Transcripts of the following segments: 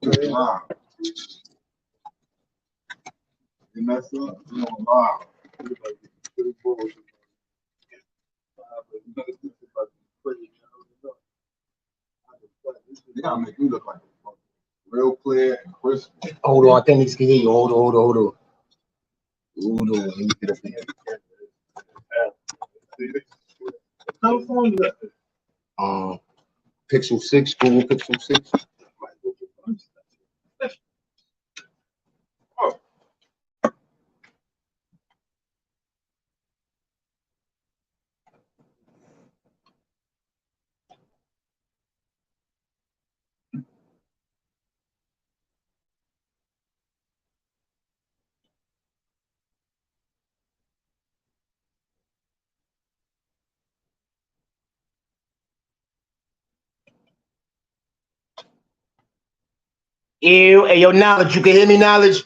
Wow. You mess up, you don't lie. You gotta make you look like a real clear and crisp. Hold on, I think niggas can hear you. Hold on. Hold on. Let me get up here. Pixel 6, Google Pixel 6. Ew, hey, yo, Knowledge, you can hear me, Knowledge?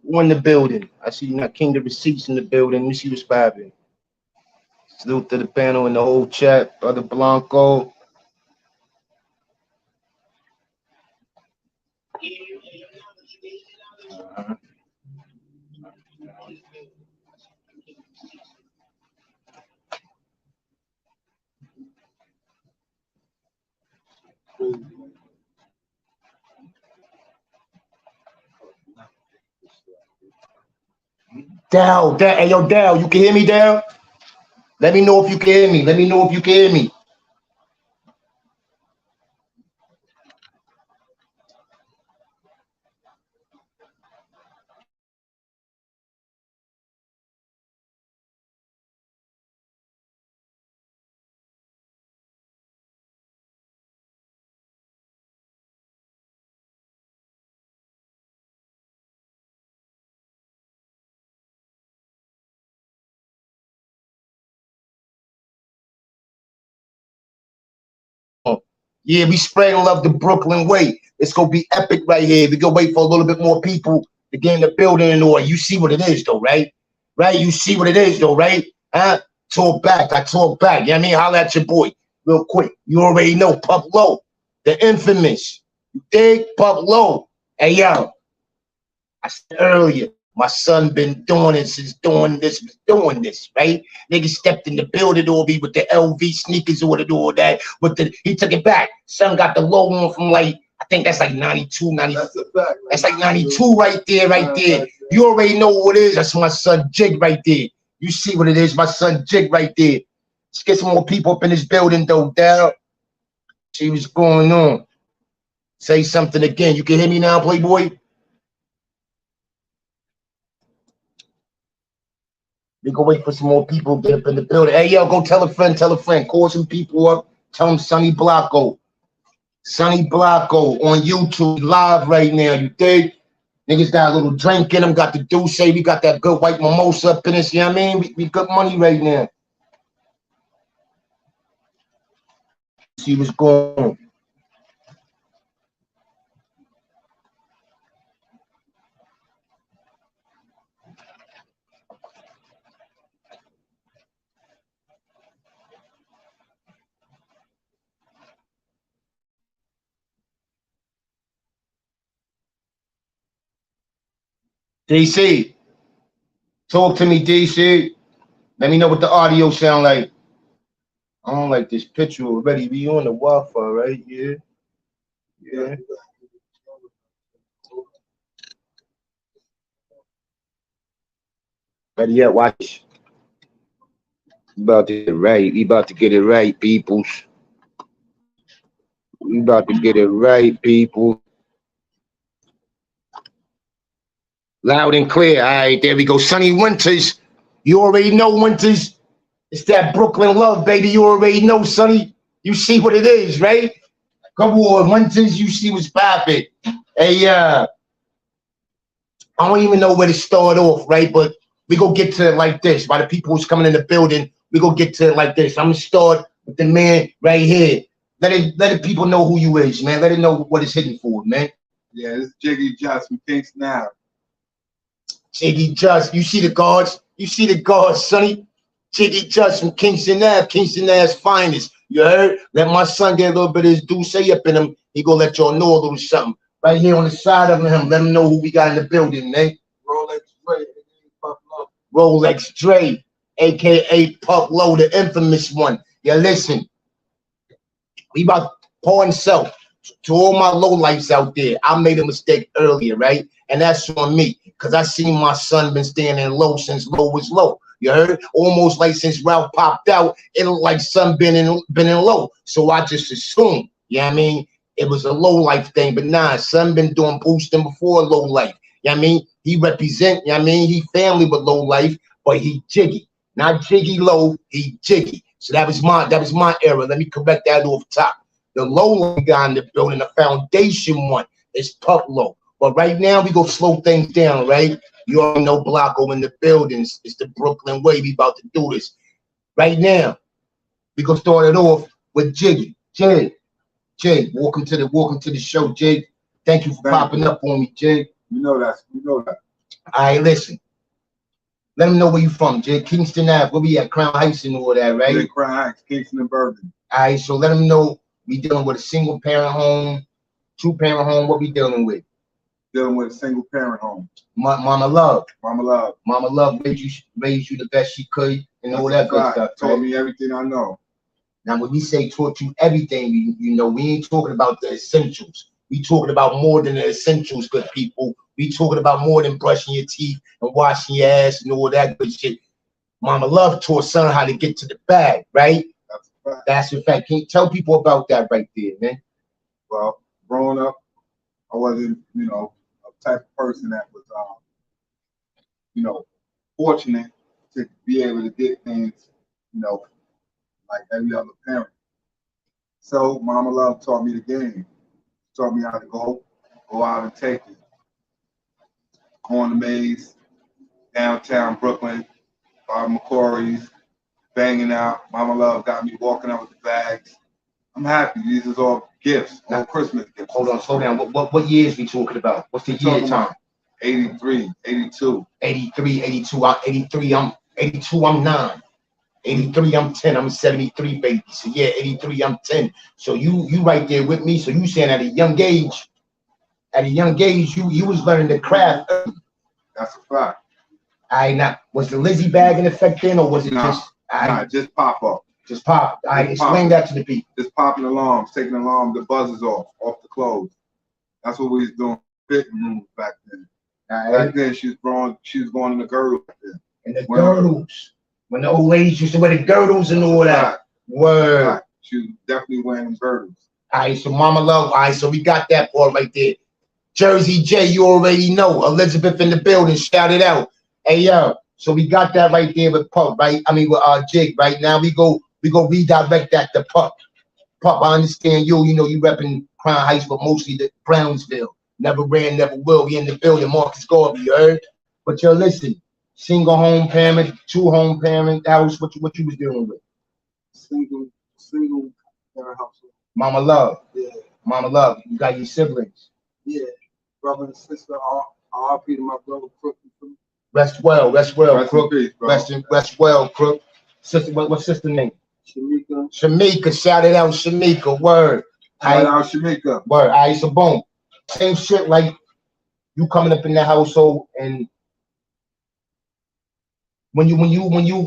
Who in the building? I see you not King the Receipts in the building. Let me see what's popping. Salute to the panel and the whole chat. Brother Blanco. Dal, hey, yo, Dal, you can hear me, Dal? Let me know if you can hear me. Let me know if you can hear me. Yeah, we spreading love the Brooklyn way. It's gonna be epic right here. We gonna wait for a little bit more people to get in the building in order. You see what it is though, right? Right? You see what it is though, right? Huh? Talk back. I talk back. You know what I mean? Holla at your boy real quick. You already know Pup Low, the infamous. You dig? Pup Low. Hey yo, I said earlier, my son been doing it since doing this, right? Nigga stepped in the building or be with the LV sneakers or all that. He took it back. Son got the low one from like, I think that's like 92, 90. That's a fact. That's like 92 right there, right there. You already know what it is. That's my son Jig right there. You see what it is, my son Jig right there. Let's get some more people up in this building though, Dal. See what's going on. Say something again. You can hear me now, Playboy? We go wait for some more people to get up in the building. Hey, yo, go tell a friend, call some people up, tell them Sonny Blanco on YouTube live right now, you dig? Niggas got a little drink in them, got the Douce, we got that good white mimosa up in us, you know what I mean? We good money right now. See what's going on. DC, talk to me, DC. Let me know what the audio sound like. I don't like this picture already. We on the Wi-Fi, right? Yeah. Yeah. Better yet, watch. We about to get it right. We about to get it right, peoples. We about to get it right, people. Loud and clear. All right, there we go. Sonny Winters. You already know, Winters. It's that Brooklyn love, baby. You already know, Sonny. You see what it is, right? Come on, Winters. You see what's popping. Hey, I don't even know where to start off, right? But we go get to it like this. By the people who's coming in the building, we go get to it like this. I'm gonna start with the man right here. Let the people know who you is, man. Let it know what it's hitting for, man. Yeah, this is Jiggy Just from KINGSTON. Jiggy Just, you see the guards? You see the guards, Sonny? Jiggy Just from Kingston Ave, Kingston Ave's finest. You heard? Let my son get a little bit of his Douce up in him. He gonna let y'all know a little something. Right here on the side of him, let him know who we got in the building, man. Rolex Dre, Pup Low. Rolex Dre, aka Pup Low, the infamous one. Yeah, listen. We about pouring self to all my low lifes out there. I made a mistake earlier, right? And that's on me. Because I seen my son been standing low since low was low. You heard? Almost like since Ralph popped out, it looked like son been in low. So I just assumed, you know what I mean? It was a low life thing, but nah, son been doing boosting before low life. You know what I mean? He represent, you know what I mean? He family with low life, but he jiggy. Not jiggy low, he jiggy. So that was my error. Let me correct that off top. The low life guy in the building, the foundation one, is Pup Low. But right now we go slow things down, right? You already know Blocko in the buildings. It's the Brooklyn way. We about to do this. Right now, we gonna start it off with Jiggy. Jig, welcome to the show, Jig. Thank you for popping up on me, Jig. You know that. All right, listen. Let them know where you from, Jig. Kingston Ave, where we at? Crown Heights and all that, right? Yeah, Crown Heights, Kingston and Bergen. All right, so let them know we dealing with a single parent home, 2-parent home. What we dealing with? Dealing with a single parent home. Mama Love raised you the best she could and all that good stuff. Taught me everything I know. Now, when we say taught you everything, you know, we ain't talking about the essentials. We talking about more than the essentials, good people. We talking about more than brushing your teeth and washing your ass and all that good shit. Mama Love taught son how to get to the bag, right? That's a fact. Can you tell people about that right there, man? Well, growing up, I wasn't, you know, a type of person that was, you know, fortunate to be able to get things, you know, like every other parent. So Mama Love taught me the game. Taught me how to go out and take it. Corner maze, downtown Brooklyn, McCory's, banging out. Mama Love got me walking out with the bags. I'm happy. These are all gifts, all Christmas gifts. Hold on, slow down. What years we talking about? What's the year time? 83, 82. 83, 82. 82, I'm 9. 83, I'm 10. I'm a 73 baby. So yeah, 83, I'm 10. So you right there with me. So you saying at a young age, you was learning the craft. That's a fact. Now was the LIZZY bag in effect then, or was it just pop up? Just pop. Explain that to the people. Just popping alarms, taking alarm, the buzzers off the clothes. That's what we was doing. Fitting rooms back then. Back then she was going in the girdle back then. And the girdles. When the old ladies used to wear the girdles and all that. Word. Right. She was definitely wearing them girdles. All right, so Mama Love. All right, so we got that part right there. Jersey J, you already know. Elizabeth in the building, shout it out. Hey yo, so we got that right there with Pup, right? I mean with Jig. Right now we go redirect that to Pup. Pup, I understand you. You know you repping Crown Heights, but mostly the Brownsville. Never ran, never will. We in the building. Marcus Garvey, you heard? But yo, listen. Single home parent, 2 home parent house. What you was dealing with? Single parent household. Mama Love. Yeah. Mama Love. You got your siblings. Yeah. Brother and sister. RP to my brother Crook. Rest well, Crook. Peace, rest well, Crook. Sister, what's sister name? Shamika. Shout it out, Shamika. Word. Shout out, Shamika. Word. All right, so boom. Same shit like you coming up in the household and when you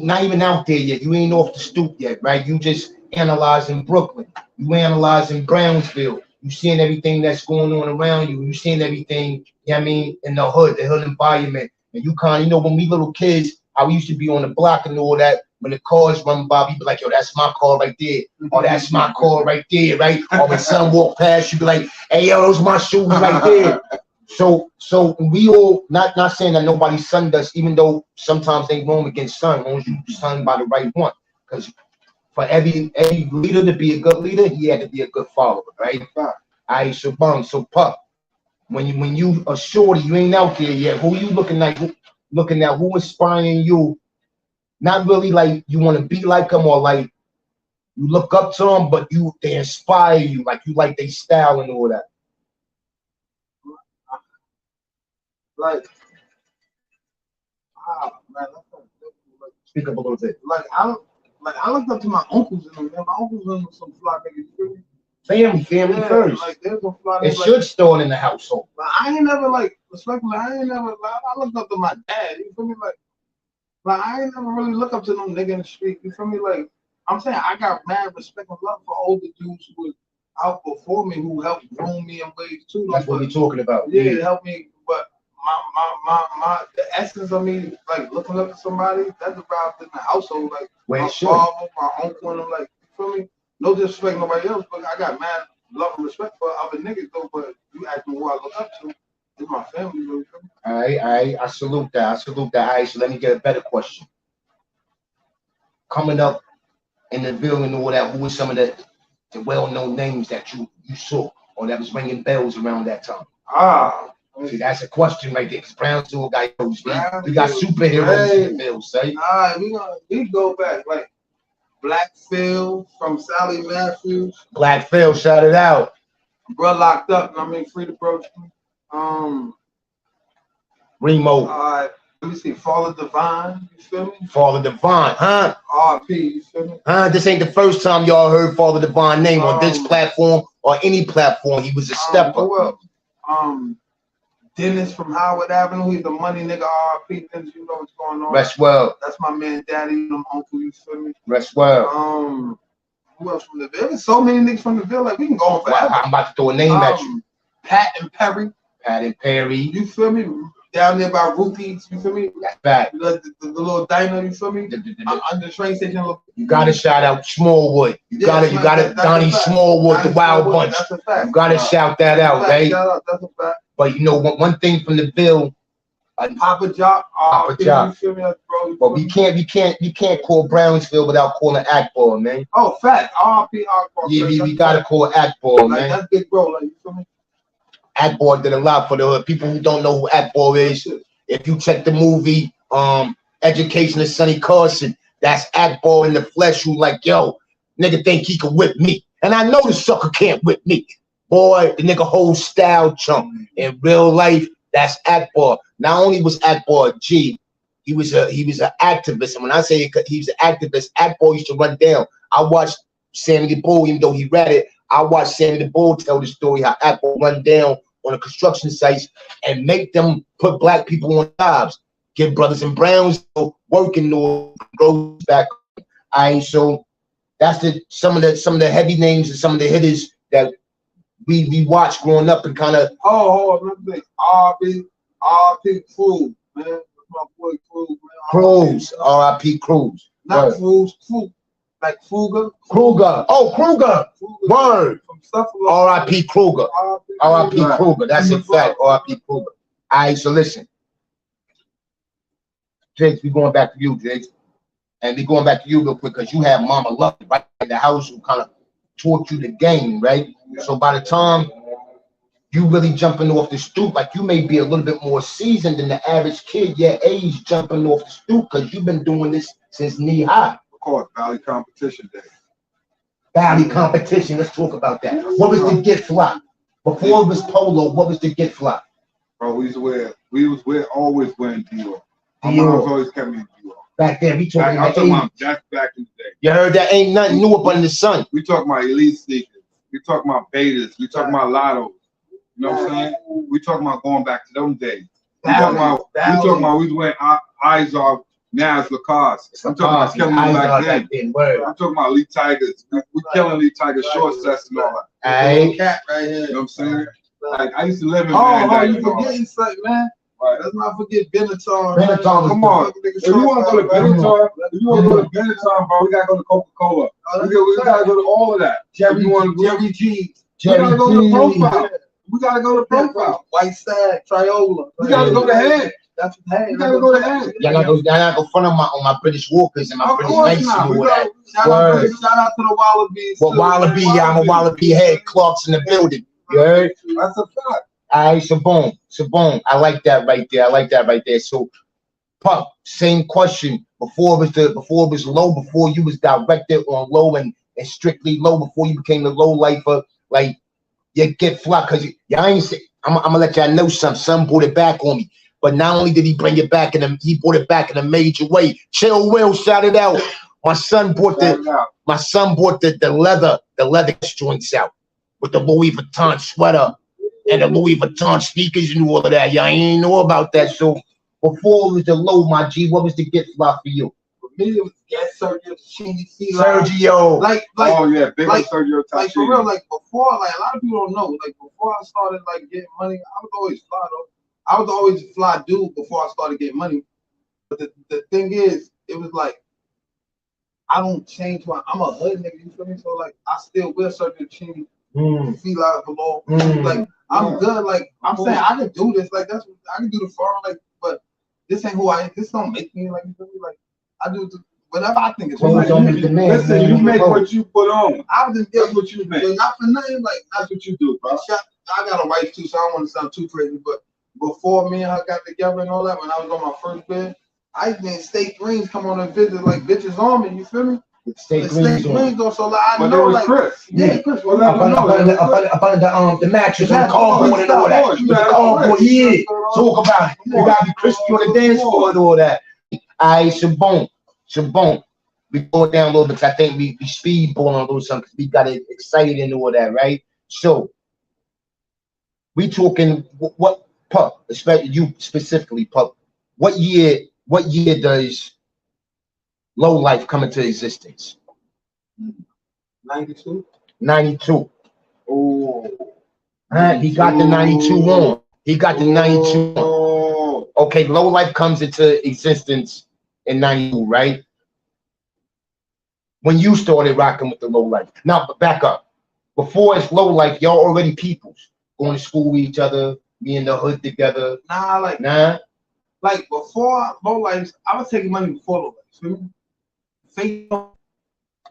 not even out there yet, you ain't off the stoop yet, right? You just analyzing Brooklyn, you analyzing Brownsville, you seeing everything that's going on around you, you seeing everything, you know what I mean, in the hood environment. And you kind of, you know, when we little kids, how we used to be on the block and all that, when the cars run by, we be like, yo, that's my car right there. Or that's my car right there, right? Or when son walk past, you be like, hey, yo, those my shoes right there. So we all not saying that nobody's son does, even though sometimes they roam against son, as long as you son by the right one. Because for every leader to be a good leader, he had to be a good follower, right? All right, so Pup, when you a shorty, you ain't out there yet. Who you looking at? Who inspiring you? Not really like you want to be like them or like you look up to them, but they inspire you, like you like their style and all that. Like, man, speak up a little bit. Like I don't like I looked up to my uncles and them. Man. My uncles and some fly niggas. You feel me? Family first. Like there's some fly it niggas. should start in the household. But I ain't never like respectfully. I ain't never. Like, I looked up to my dad. You feel me? Like I ain't never really look up to no nigga in the street. You feel me? Like I'm saying, I got mad respect and love for older dudes who was out before me, who helped groom me in ways too. That's what we're talking about. Yeah, it helped me. But the essence of me like looking up to somebody that derived in the household, like my father, my uncle, and I'm like, you feel me? No disrespect nobody else, but I got mad love and respect for other niggas though. But you ask me who I look up to, it's my family. You feel me? All right, I salute that. All right, so let me get a better question. Coming up in the building, all that, who were some of the well-known names that you saw or that was ringing bells around that time? See, that's a question right there, because Brownsville got those. We got superheroes in the bill, say. All right, we go back like Black Phil from Sally Matthews. Black Phil, shout it out. Bro locked up, I mean free to broach. Remo. Let me see, Father Divine, you feel me? Father Divine, huh? RP, you feel me? This ain't the first time y'all heard Father Divine name on this platform or any platform. He was a stepper. Dennis from Howard Avenue, he's the money nigga. RP, Dennis, you know what's going on. Rest well. That's my man, Daddy, and uncle, you feel me? Rest well. Who else from the Ville? There's so many niggas from the Ville, like we can go on forever. I'm about to throw a name at you. Pat and Perry. You feel me? Down there by Ruthie's, you feel me? That's bad. The little diner, you feel me? Under the train station. You gotta shout out Smallwood. You gotta Donnie Smallwood, the Wild Bunch. That's a fact. You gotta shout that out, right? That's a fact. But you know one thing from the Ville, Papa Jock. You feel me, bro? But we can't call Brownsville without calling Akbar, man. Oh, fact. RP Akbar. Yeah, we gotta call Akbar, man. That's big bro, like you feel me? Akbar did a lot for the hood. People who don't know who Akbar is, if you check the movie Education of Sonny Carson, that's Akbar in the flesh who like, yo, nigga think he can whip me. And I know the sucker can't whip me. Boy, the nigga whole style chunk. In real life, that's Akbar. Not only was Akbar a G, he was an activist. And when I say he was an activist, Akbar used to run down. I watched Sammy the Bull, even though he read it, I watched Sammy the Bull tell the story how Akbar run down on the construction sites and make them put black people on jobs, give brothers in Brownsville working roads back. So that's some of the heavy names and some of the hitters that we watched growing up and kind of. RP Cruz, man. That's my boy Cruz, man. Cruz, RIP Cruz. Not Cruz, like Kruger. Oh, Kruger. Word. R.I.P. Kruger. R.I.P. Kruger. That's a fact. R.I.P. Kruger. All right, so listen. Jakes, we going back to you, Jakes. And we going back to you real quick because you have Mama Love right in the house who kind of taught you the game, right? So by the time you really jumping off the stoop, like you may be a little bit more seasoned than the average kid your age jumping off the stoop because you've been doing this since knee high. Of course, Valley Competition Day. Valley Competition, let's talk about that. What was the gift flop? Before it was polo, what was the gift flop? Bro, we was always wearing Dior. My mom's always kept me in Dior. Back then, we talking I'm talking about that's back in the day. You heard that? Ain't nothing new up under the sun. We talking about elite sneakers. We talking about betas. We talking about lottos. You know what I'm saying? We talking about going back to them days. We talking about we was wearing eyes off now it's Lacoste. I'm talking about killing them back then. I'm talking about Lee Tigers. We killing Lee Tigers short sets and all that. Hey, cat right here. You know what I'm saying? Like I used to live in you forgetting something, man. Right. Let's not forget Benetton. Benetton, come on. If you want to go to Benetton, bro, we gotta go to Coca-Cola. We gotta go to all of that. Jerry G. We gotta go to Profile. We gotta go to Profile. White Stag, Triola. We gotta go to Head. That's Head. We gotta go to Head. Y'all gotta go front on my British Walkers and my British Knights and all that. Shout out to the Wallabies. Well, Wallaby, I'm a Wallaby head. Clark's in the building. You heard? That's a fact. All right, so boom. I like that right there. So, Pup, same question. Before it was low, before you was directed on low and strictly low, before you became the low lifer, like you get flopped because y'all ain't say. I'm gonna let y'all know something. Some brought it back on me. But not only did he bring it back he brought it back in a major way. Chill Will, shout it out. My son bought the leather joints out with the Louis Vuitton sweater and the Louis Vuitton sneakers and all of that. Y'all ain't know about that. So before it was the low, my G, what was the gift lot for you? For me, it was Sergio Tacchini. Sergio. Oh yeah, big Sergio Tacchini. Like for real, like before, like a lot of people don't know. Like before I started like getting money, I was always fly though. I was always a fly dude before I started getting money. But the thing is, it was like I don't change I'm a hood nigga, you feel me? So like I still wear Sergio Tacchini, Fila below. Like I'm good. Like I'm saying I can do this. Like that's what I can do the farm. Like, but this ain't who I am. This don't make me like, you feel me? Like I do whatever I think is right. Listen, you make what you put on. I was just that's what you make. Not for nothing. Like that's what you do, bro. I got a wife too, so I don't want to sound too crazy. But before me and her got together and all that, when I was on my first bed, I been State Greens come on a visit like bitches on me. You feel me? State Greens on. So like I but know like Chris. Yeah, Chris. Up under the mattress and the cardboard and all that. The cardboard, yeah. Talk about it. You gotta be crispy on the dance floor and all that. Alright, Shabon. We go down a little bit. I think we speedballing a little something because we got excited and all that, right? So we talking what PUP, especially you specifically, PUP. What year does Low Life come into existence? 92. 92. Oh. He got the 92 on. He got the 92 on. Okay, Low Life comes into existence in 92, right? When you started rocking with the Low Life. Now, back up. Before it's Low Life, y'all already peoples. Going to school with each other, be in the hood together. Nah. Like before Low Life, I was taking money before Low Life.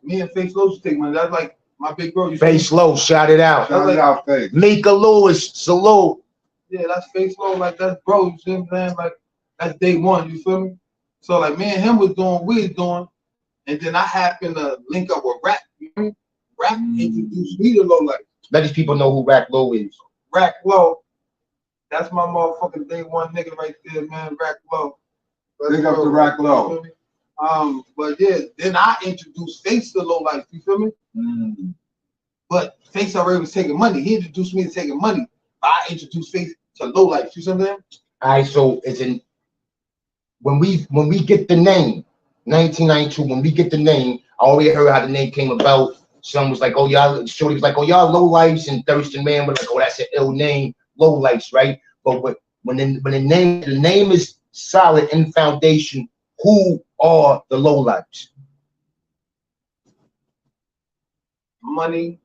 Me and Face Low was taking money. That's like my big bro. Face Low, shout it out. Shout it out, Face. Mika Lewis, salute. Yeah, that's Face Low. Like that's bro. You see what I'm saying? Like that's day one. You feel me? So like me and him was doing, we was doing, and then I happened to link up with Rap. You know? Rap introduced me to Low Life. Let these people know who Rack Low is. Rack Low. That's my motherfucking day one nigga right there, man. Rack Low. Big up to Rack Low. But yeah, then I introduced Face to Low Life. You feel me? But Face already was taking money. He introduced me to taking money. I introduced Face to Low Life. You see what I'm saying? All right, so it's in when we get the name 1992. When we get the name, I already heard how the name came about. Some was like, oh y'all, Shorty was like, oh y'all Low Lifes, and Thurston Man was like, oh that's an ill name, Low Lifes, right? But when the name is solid in foundation, who are the Low Lifes? Money.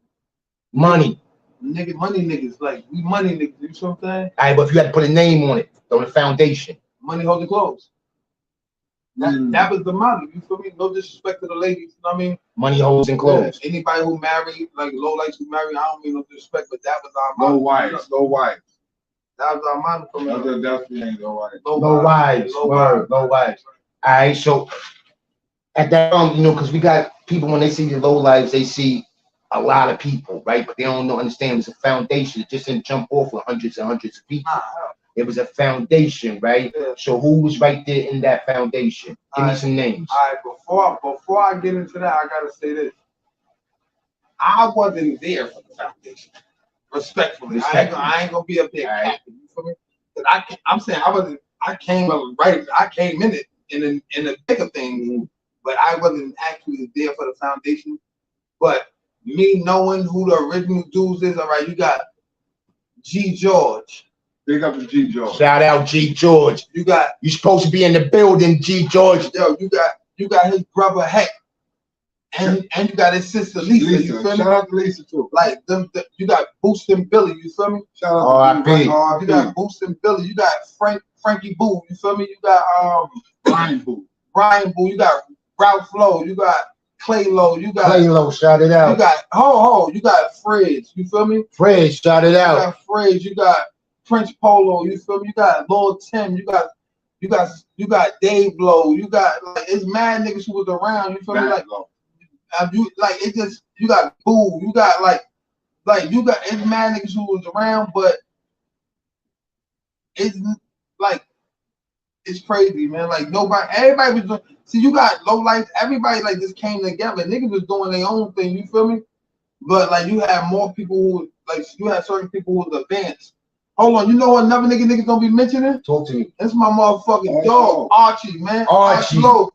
Nigga, money niggas. Like we money niggas. You know what I'm saying? All right, but if you had to put a name on it, on the foundation. Money hold the clothes. That was the motto. You feel me? No disrespect to the ladies. You know what I mean? Money holds and clothes. Yeah. Anybody who married, like Low Lights who married, I don't mean no disrespect, but that was our motto. Low wives. That was our motto from Low wives. Low wives. All right, so at that you know, because we got people when they see the Low Lives, they see a lot of people, right? But they don't understand it's a foundation. It just didn't jump off with hundreds and hundreds of people. It was a foundation, right? Yeah. So who was right there in that foundation? Give me some names. All right, before I get into that, I gotta say this. I wasn't there for the foundation. Respectfully. I ain't gonna be up there capping, you feel me? I'm saying I came in it in the thick of things, but I wasn't actually there for the foundation. But me knowing who the original dudes is, all right, you got G George. Big up to G George. Shout out G George. You supposed to be in the building, G George. Yo, you got his brother Heck. And you got his sister Lisa. You feel me? Shout out to Lisa too. Like you got Boost and Billy, you feel me? Shout out to you got Boost and Billy, you got Frankie Boo, you feel me? You got Brian Boo, you got Ralph Lowe, you got Clay Lowe, you got Clay Lowe, shout it out. You got you got Fred, you feel me? Fred, shout it out. You got Fred, you got Prince Polo, you feel me? You got Lord Tim, you got Dave Lowe, you got like it's mad niggas who was around, you feel me? Like you got Boo, you got like you got it's mad niggas who was around, but it's like it's crazy, man. Like everybody was doing. See, you got low life. Everybody like just came together. Niggas was doing their own thing. You feel me? But like you have more people who like you have certain people who was advanced. Hold on, you know what another niggas don't be mentioning? Talk to me. That's my motherfucking dog, Archie, man. Archie. Super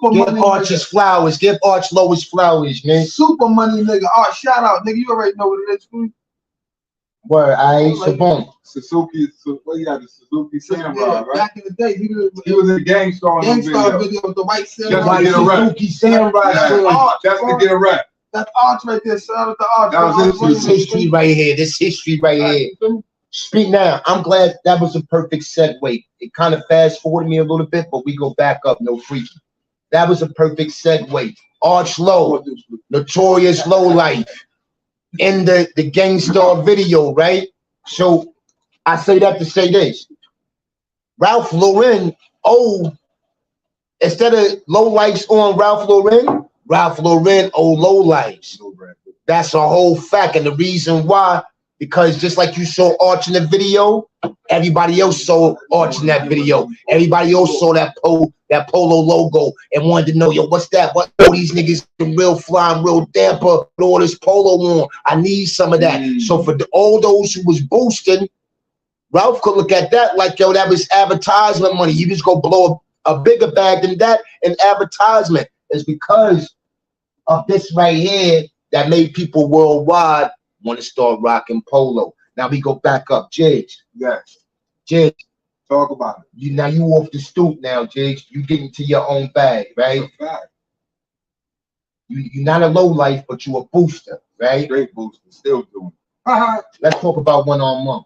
Give money. Archie's flowers. Give Arch Low his flowers, man. Super money, nigga. Shout out, nigga. You already know what it is, fool. Word, so boom. Suzuki, what you got? The Suzuki Samurai, right? Back in the day, he was in Gangstar video with the white Samurai. Suzuki Samurai. That's to get a rep. That's Arch right there. Shout out to Arch. That was this history right here. This history right here. Speak now. I'm glad that was a perfect segue. It kind of fast forwarded me a little bit, but we go back up, no freaking. That was a perfect segue. Arch Low, notorious low life. In the Gangstar video, right? So I say that to say this. Ralph Lauren, instead of low lights on Ralph Lauren low lights. That's a whole fact. And the reason why, because just like you saw Arch in the video, everybody else saw Arch in that video. Everybody else saw that polo logo and wanted to know, yo, what's that? What these niggas real fly and real damper with all this polo on? I need some of that. So for all those who was boosting, Ralph could look at that like, yo, that was advertisement money. You just go blow a bigger bag than that in advertisement. It's because of this right here that made people worldwide want to start rocking polo. Now we go back up, Jiggs. Yes. Jiggs. Talk about it. Now you off the stoop now, Jiggs. You get into your own bag, right? You're not a low life, but you a booster, right? Great booster, still doing. Let's talk about one-on-one.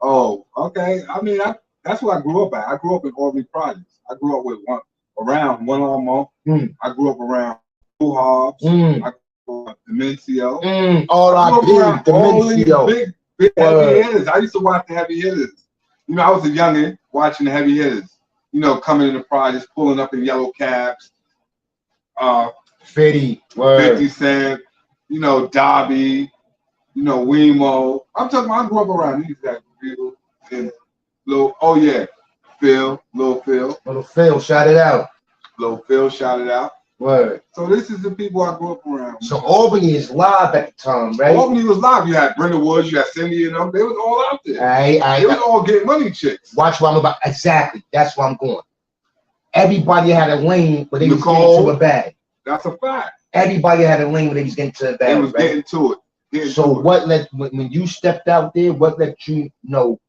Oh, okay. I mean, that's what I grew up at. I grew up in Albany Projects. I grew up with around one-on-one. I grew up around two halves. I grew up Demencio. R.I.P. Demencio. Big heavy hitters. I used to watch the heavy hitters. You know, I was a youngin' watching the heavy hitters. You know, coming in the projects, pulling up in yellow cabs. 50 Cent. You know, Dobby. You know, Wemo. I'm talking about I grew up around these guys. And Lil Phil. Little Phil, shout it out. Lil Phil, shout it out. Word. So this is the people I grew up around. So Albany is live at the time, right? Albany was live. You had Brenda Woods, you had Cindy and them. They was all out there. They was all getting money chicks. Watch what I'm about. Exactly. That's where I'm going. Everybody had a lane where they was getting to a bag. That's a fact. Everybody had a lane where they was getting to a bag. They was getting to it. What let when you stepped out there, what let you know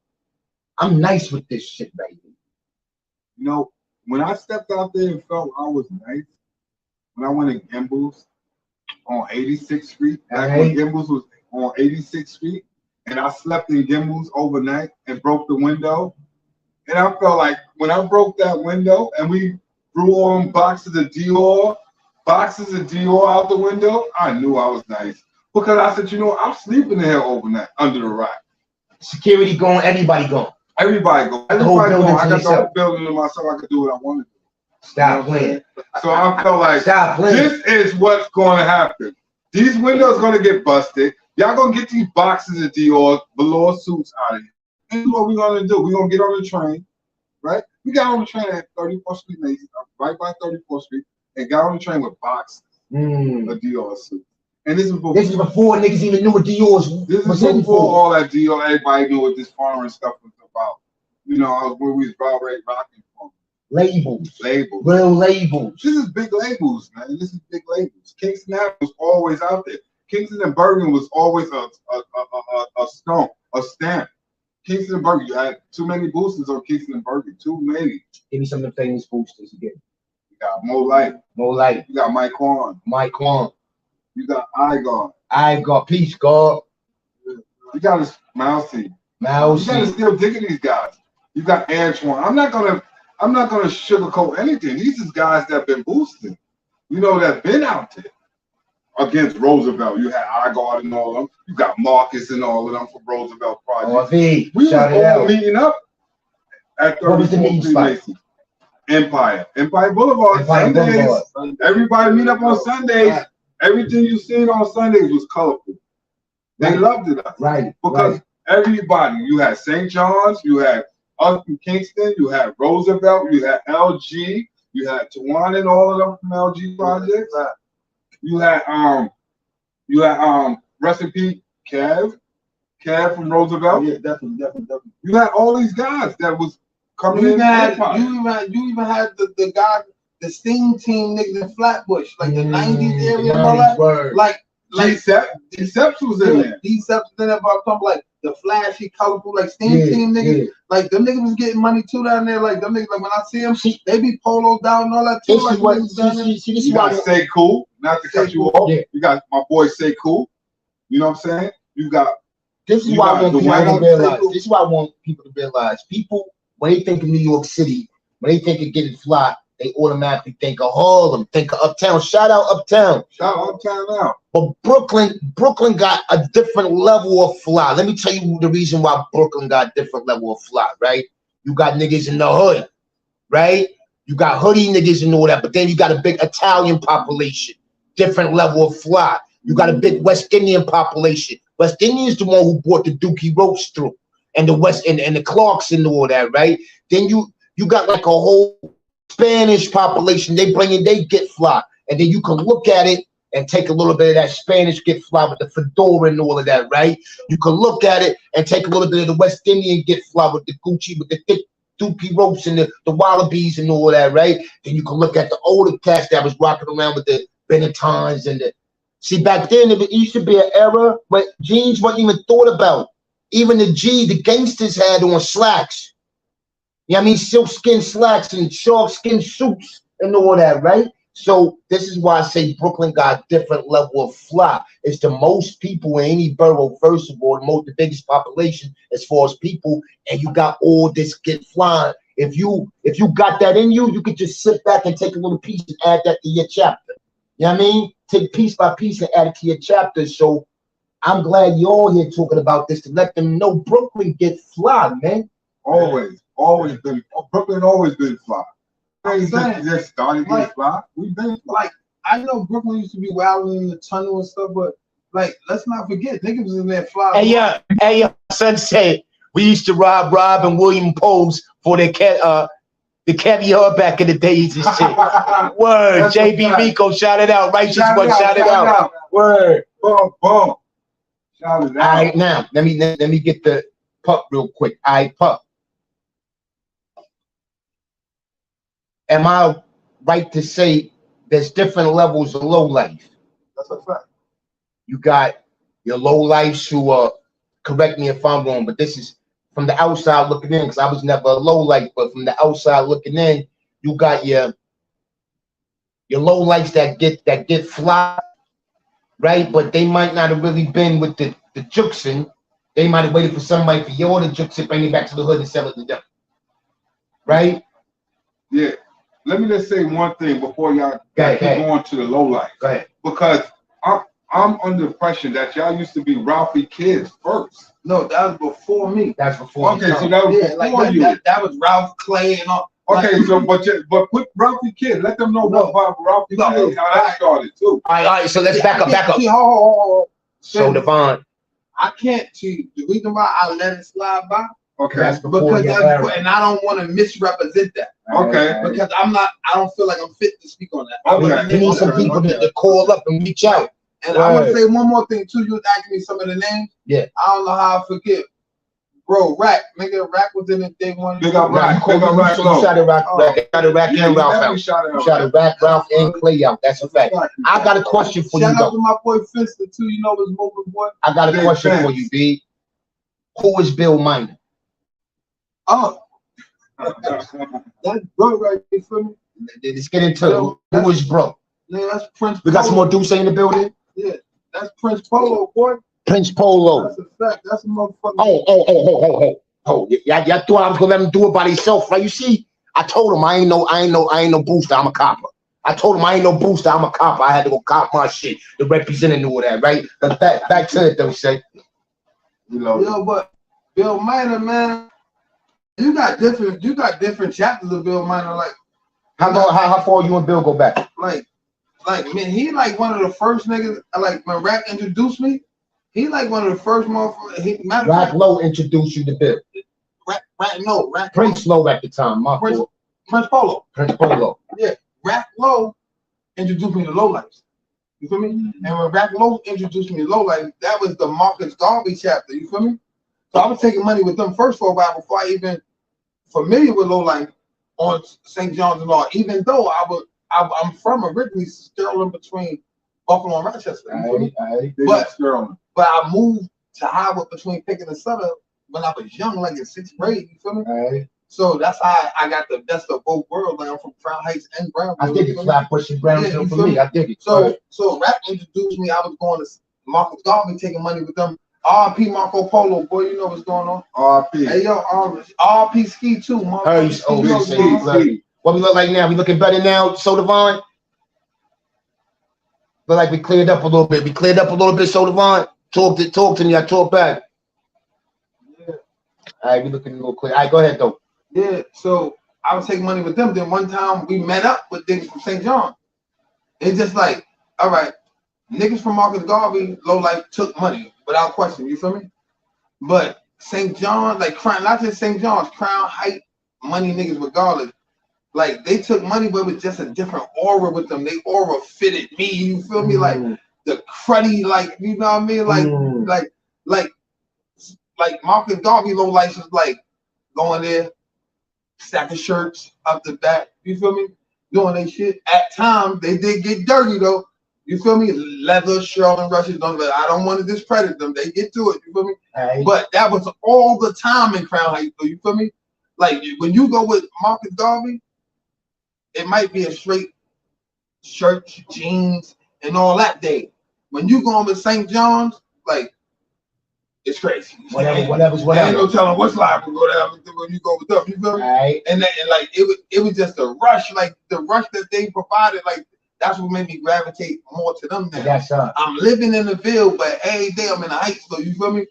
I'm nice with this shit right here? You know, when I stepped out there and felt I was nice, when I went to Gimbals on 86th Street, back when Gimbals was on 86th Street, and I slept in Gimbals overnight and broke the window, and I felt like when I broke that window and we threw on boxes of Dior out the window, I knew I was nice. Because I said, you know, I'm sleeping in here overnight under the rack. Security going, everybody going. Everybody going. Everybody going. I got the whole building to myself. I could do what I wanted to do. Stop playing. So I felt like this is what's going to happen. These windows going to get busted. Y'all going to get these boxes of Dior velour suits out of here. And what we're going to do, we're going to get on the train, right? We got on the train at 34th Street, right by 34th Street, and got on the train with boxes of Dior suits. And this is before niggas even knew what Dior's was. This is before all that Dior, everybody knew what this foreign stuff was about. You know, where we was already rocking from. Labels. Real labels. This is big labels, man. This is big labels. Kingston was always out there. Kingston and Bergen was always a stamp. Kingston and Bergen, you had too many boosters on Kingston and Bergen. Too many. Give me some of the famous boosters again. You got Mo Light. You got Mike Quan. You got Igor. Peace, God. You got a Mousy. You gotta still digging these guys. You got Antoine. I'm not gonna sugarcoat anything. These is guys that been boosting. You know, that been out there against Roosevelt. You had Igor and all of them. You got Marcus and all of them for Roosevelt Project. We were all meeting up at 34th Street Mason. Empire Boulevard. Sundays. Everybody meet up on Sundays. Everything you seen on Sundays was colorful. They loved it. Right. Because everybody, you had St. John's, you had us from Kingston, you had Roosevelt, you had LG, you had Tawana and all of them from LG projects. You had recipe Kev from Roosevelt. Yeah, definitely. You had all these guys that was coming You in. even had the guy, the Steam Team niggas in Flatbush, like the 90s area and all that. Like D-Seps was in there. D-Seps was in there, but I'm talking like the flashy, colorful, like Steam Team niggas. Yeah. Like them niggas was getting money too down there. Like them niggas, like when I see them, they be polo down and all that too. Like you got Say Cool, not to cut you off. Yeah. You got my boy Say Cool. You know what I'm saying? You got. This is why I want people to realize. This is why I want people to realize. People, when they think of New York City, when they think of getting fly, they automatically think of Harlem, think of Uptown. Shout out Uptown. Shout out Uptown now. But Brooklyn got a different level of fly. Let me tell you the reason why Brooklyn got a different level of fly, right? You got niggas in the hood, right? You got hoodie niggas and all that, but then you got a big Italian population, different level of fly. You got a big West Indian population. West Indians the one who brought the Dookie ropes through, and the West and the Clarks and all that, right? Then you got like a whole Spanish population. They get fly, and then you can look at it and take a little bit of that Spanish get fly with the fedora and all of that, right? You can look at it and take a little bit of the West Indian get fly with the Gucci, with the thick Dookie ropes and the Wallabies and all of that, right? Then you can look at the older cats that was rocking around with the Benettons and the. See, back then, it used to be an era where jeans wasn't even thought about. Even the gangsters had on slacks. You know what I mean? Silkskin slacks and shark skin suits and all that, right? So this is why I say Brooklyn got a different level of fly. It's the most people in any borough, first of all, the biggest population as far as people, and you got all this get flying. If you got that in you, you could just sit back and take a little piece and add that to your chapter. You know what I mean? Take piece by piece and add it to your chapter. So I'm glad you're all here talking about this to let them know Brooklyn get fly, man. Always been Brooklyn, always been fly. Just started getting fly. We've been fly. Like I know Brooklyn used to be wilding in the tunnel and stuff, but like let's not forget niggas was in there fly. Hey, Sensei, we used to rob and William Poles for their the caviar back in the days and shit. Word. JB Rico, shout it out. Righteous One, shout it out. Word. Boom, boom. Shout it out. All right, now let me get the PUP real quick. All right, PUP. Am I right to say there's different levels of low life? That's a fact. You got your low lives who correct me if I'm wrong, but this is from the outside looking in, because I was never a low life, but from the outside looking in, you got your low lights that get fly, right? But they might not have really been with the juxing. They might have waited for somebody for your to jux it, bring it back to the hood and sell it to them. Right? Yeah. Let me just say one thing before y'all keep going to the low life. Go ahead. Because I'm under the impression that y'all used to be Ralphie kids first. No, that was before me. That's before. Okay, so that was before you. That was Ralph Clay and all. Okay, so but put Ralphie kids. Let them know about Ralphie kids, how that started too. All right. So let's back up. So Devon, I can't see the reason why I let it slide by. Okay, because and I don't want to misrepresent that. Okay, because I don't feel like I'm fit to speak on that. Okay, you need some people to call up and reach out. And I want to say one more thing too. You was asking me some of the names. Yeah. I don't know how I forget. Bro, Rack. Nigga, Rack was in it day one. Big up Rack. Big up Rack. Shout out Rack. Shout out Rack and Ralph out. Shout out Rack, Ralph, and Clay out. That's a fact. I got a question for you. Shout out to my boy Finster too. You know his moving boy. I got a question for you, B. Who is Bill Miner? Oh. That's bro right there for me. Let's get into who is bro. Yeah, that's Prince. We got some more Deuce in the building. Yeah, that's Prince Polo, boy. Prince Polo. That's a fact. That's a motherfucker. Oh. Y'all thought I was gonna let him do it by himself, right? You see, I told him I ain't no booster. I'm a copper. I told him I ain't no booster. I'm a copper. I had to go cop my shit to represent and all that, right? But back to it though, say. Yo, but Bill Miner, man, you got different chapters of Bill Miner. Like, how far you and Bill go back? Like man, he like one of the first niggas. Like when Rack introduced me, he like one of the first motherfuckers. Rack Low introduced you to Bill. Prince Low at the time, my Prince, fault. Prince Polo. Prince Polo. Yeah, Rap Low introduced me to Low Life. You feel me? And when Rap Low introduced me to Low Life, that was the Marcus Garvey chapter. You feel me? So I was taking money with them first for a while before I even familiar with Low Life on St. John's and all. Even though I'm from originally Sterling between Buffalo and Rochester. You feel me? But I moved to Howard between Pickett and Sutter when I was young, like in 6th grade. You feel me? So that's how I got the best of both worlds. Like I'm from Crown Heights and Brownville. I dig it. Flat pushing Brownville for me. I dig it. So rap introduced me. I was going to Marcus Garvey, taking money with them. RP Marco Polo, boy, you know what's going on. RP. Hey yo, RP Ski too. What we look like now? We looking better now, Soda Vaughn? Look like we cleared up a little bit. Soda Vaughn. Talk to me. I talk back. Yeah. All right, we looking a little clear. All right, go ahead though. Yeah, so I was taking money with them. Then one time we met up with niggas from St. John. It's just like, all right, niggas from Marcus Garvey, Low Life took money without question. You feel me? But St. John, like Crown, not just St. John's, Crown Height money niggas regardless. Like they took money, but it was just a different aura with them. They aura fitted me. You feel me? Like the cruddy, like you know what I mean? Like Marcus Garvey, Low Life is like going there. Stack of shirts up the back, you feel me? Doing their shit. At times, they did get dirty though. You feel me? Leather, Sherlin rushes. I don't want to discredit them. They get to it, you feel me? But that was all the time in Crown Heights, so you feel me? Like when you go with Marcus Garvey, it might be a straight shirt, jeans, and all that day. When you going with St. John's, like it's crazy. Whatever. Ain't no telling what's live when you go with them. You feel me? And like it was just a rush, like the rush that they provided. Like that's what made me gravitate more to them. Now I'm living in the Ville, but every day I'm in the Heights. So you feel me?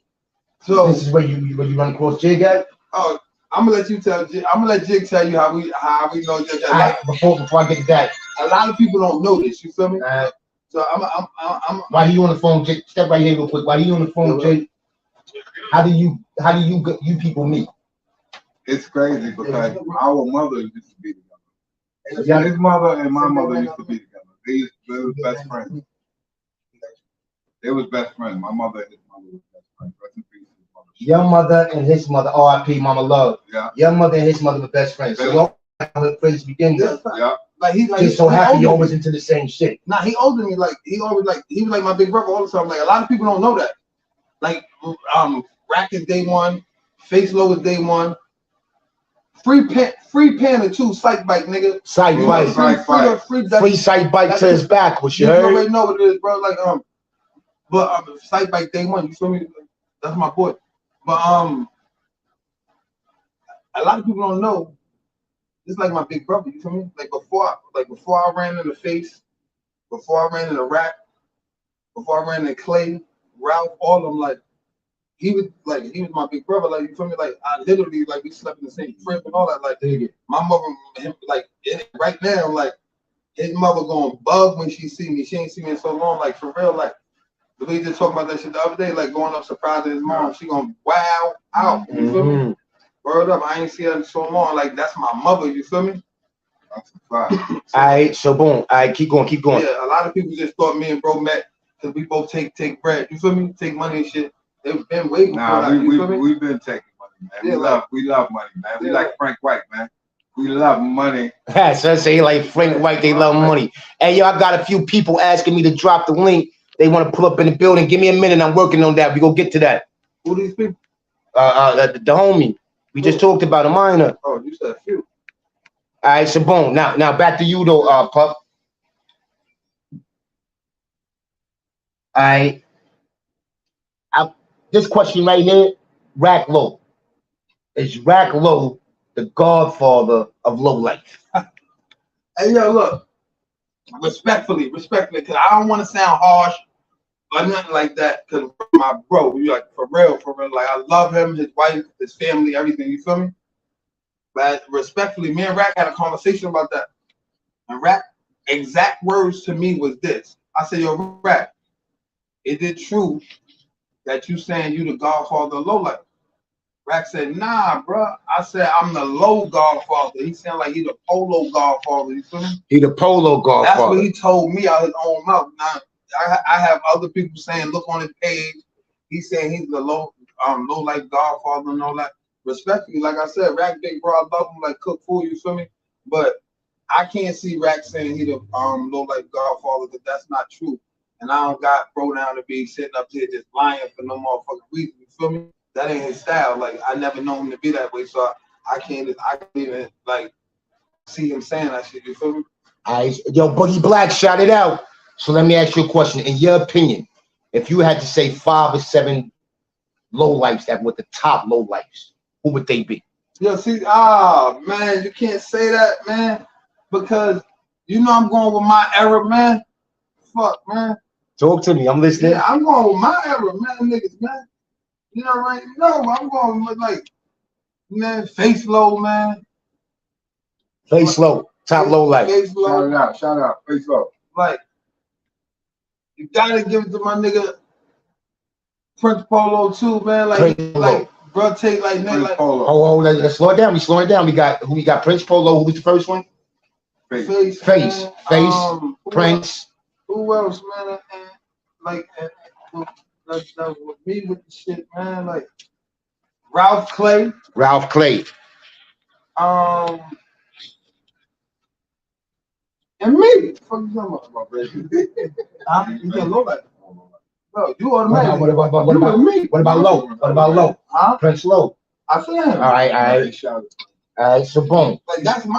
So this is where you run across Jig at. Oh, I'm gonna let you tell. I'm gonna let Jig tell you how we know Jig. Before I get to that, a lot of people don't know this. You feel me? So I'm. Why you on the phone, Jig? Step right here real quick. Why you on the phone, Jig? How do you people meet? It's crazy because our mother used to be together. Yeah, his mother and my mother used to be together. They were best friends. They was best friends. My mother and his mother were best friends. Rest in peace, his mother. Your mother and his mother, R.I.P. Mama Love. Yeah. Your mother and his mother were best friends. So y'all were friends to begin with. Yeah. Like he's like just so happy you always into the same shit. Nah, he older than me. Like he was like my big brother all the time. Like a lot of people don't know that. Like Rack is day one, Face Low is day one. Free pen and 2 sight bike, nigga. Sight bike. Free sight bike to his back. What you heard? You already know what it is, bro. Like but sight bike day one. You feel me? That's my boy. But a lot of people don't know. It's like my big brother. You feel me? Like before I ran in the Face, before I ran in the Rack, before I ran in Clay, Ralph, all of them, like he was my big brother. Like you feel me? Like I literally like we slept in the same crib and all that. Like my mother, him, like right now, like his mother going bug when she see me. She ain't seen me in so long. Like for real, like the way just talking about that shit the other day. Like going up surprising his mom. She gonna wow out. You feel me? Word up, I ain't seen her in so long. Like that's my mother. You feel me? That's a fact. All right, so boom. All right, keep going. Yeah, a lot of people just thought me and bro met because we both take bread. You feel me? Take money and shit. They've been waiting for that. We've been taking money, man. Yeah, we love money, man. We like Frank White, man. We love money. So say like Frank White, they love money. Hey, yo, I got a few people asking me to drop the link. They want to pull up in the building. Give me a minute. I'm working on that. We go get to that. Who these people? The homie. We just talked about a minor. Oh, you said a few. All right, so boom. Now back to you though, Pup. All right. This question right here, Rack Low. Is Rack Low the godfather of low life? Hey, yo, look. Respectfully, because I don't want to sound harsh or nothing like that. Because my bro, you like for real. Like I love him, his wife, his family, everything. You feel me? But respectfully, me and Rack had a conversation about that. And Rack, exact words to me was this. I said, yo, Rack, is it true that you saying you the godfather of low life? Rack said, nah, bro. I said, I'm the low godfather. He sounded like he the polo godfather. You feel me? He the polo godfather. That's what he told me out his own mouth. Now, I have other people saying, look on his page. He's saying he's the low life godfather and all that. Respectfully, like I said, Rack big bro, I love him like cook food. You feel me? But I can't see Rack saying he the low life godfather because that's not true. And I don't got bro down to be sitting up here just lying for no motherfucking reason. You feel me? That ain't his style. Like I never known him to be that way, so I can't even like see him saying that shit. You feel me? All right, yo, Boogie Black, shout it out. So let me ask you a question. In your opinion, if you had to say 5 or 7 low lifes that were the top low lifes, who would they be? Yo, see, man, you can't say that, man, because you know I'm going with my era, man. Fuck, man. Talk to me. I'm listening. Yeah, I'm going with my era, man, niggas, man. You know, right? No, I'm going with like, man, Face Low, man. Face Low, top low life. Face Low. Shout out, Face Low. Like, you gotta give it to my nigga Prince Polo too, man. Like, bro, take like nigga like. Oh, let's slow it down. We slowing it down. We got Prince Polo. Who was the first one? Face. Prince. Who else, man? Like, that was with me with the shit, man. Like Ralph Clay. And me. Fuck you talking about, bro? You get low like. No, you automatic. What about Low? Huh? Prince Low. I feel him. All right. So boom. Like that's my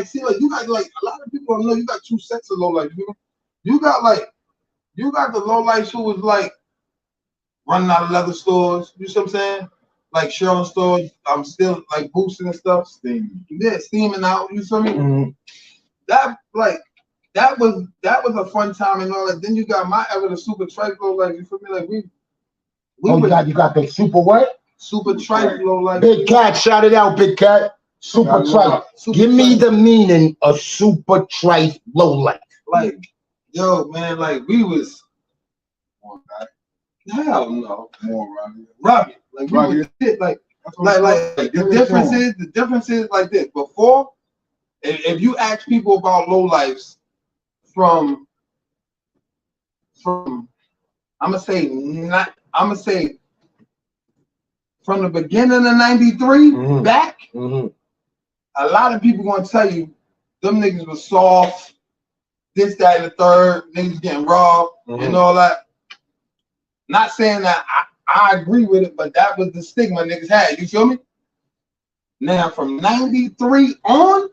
see, like you got like a lot of people don't know you got 2 sets of low life. You got the low life who was like running out of leather stores. You see what I'm saying? Like Sherwin stores. I'm still like boosting and stuff. Steaming out. You feel me? Mm-hmm. That was a fun time and all that. Then you got my ever the super tripe low life. You feel me? Like we you got the super what? Super tripe low life. Big Cat, shout it out, Big Cat. Super tripe. Give me the meaning of super tripe low life. Like, yo, man, like we was hell no. More rugged. Like we was shit. Like the difference is like this. Before, if you ask people about low lives from I'm gonna say from the beginning of '93 back, a lot of people gonna tell you them niggas was soft, this, that, and the third, niggas getting raw and all that. Not saying that I agree with it, but that was the stigma niggas had. You feel me? Now from '93 on,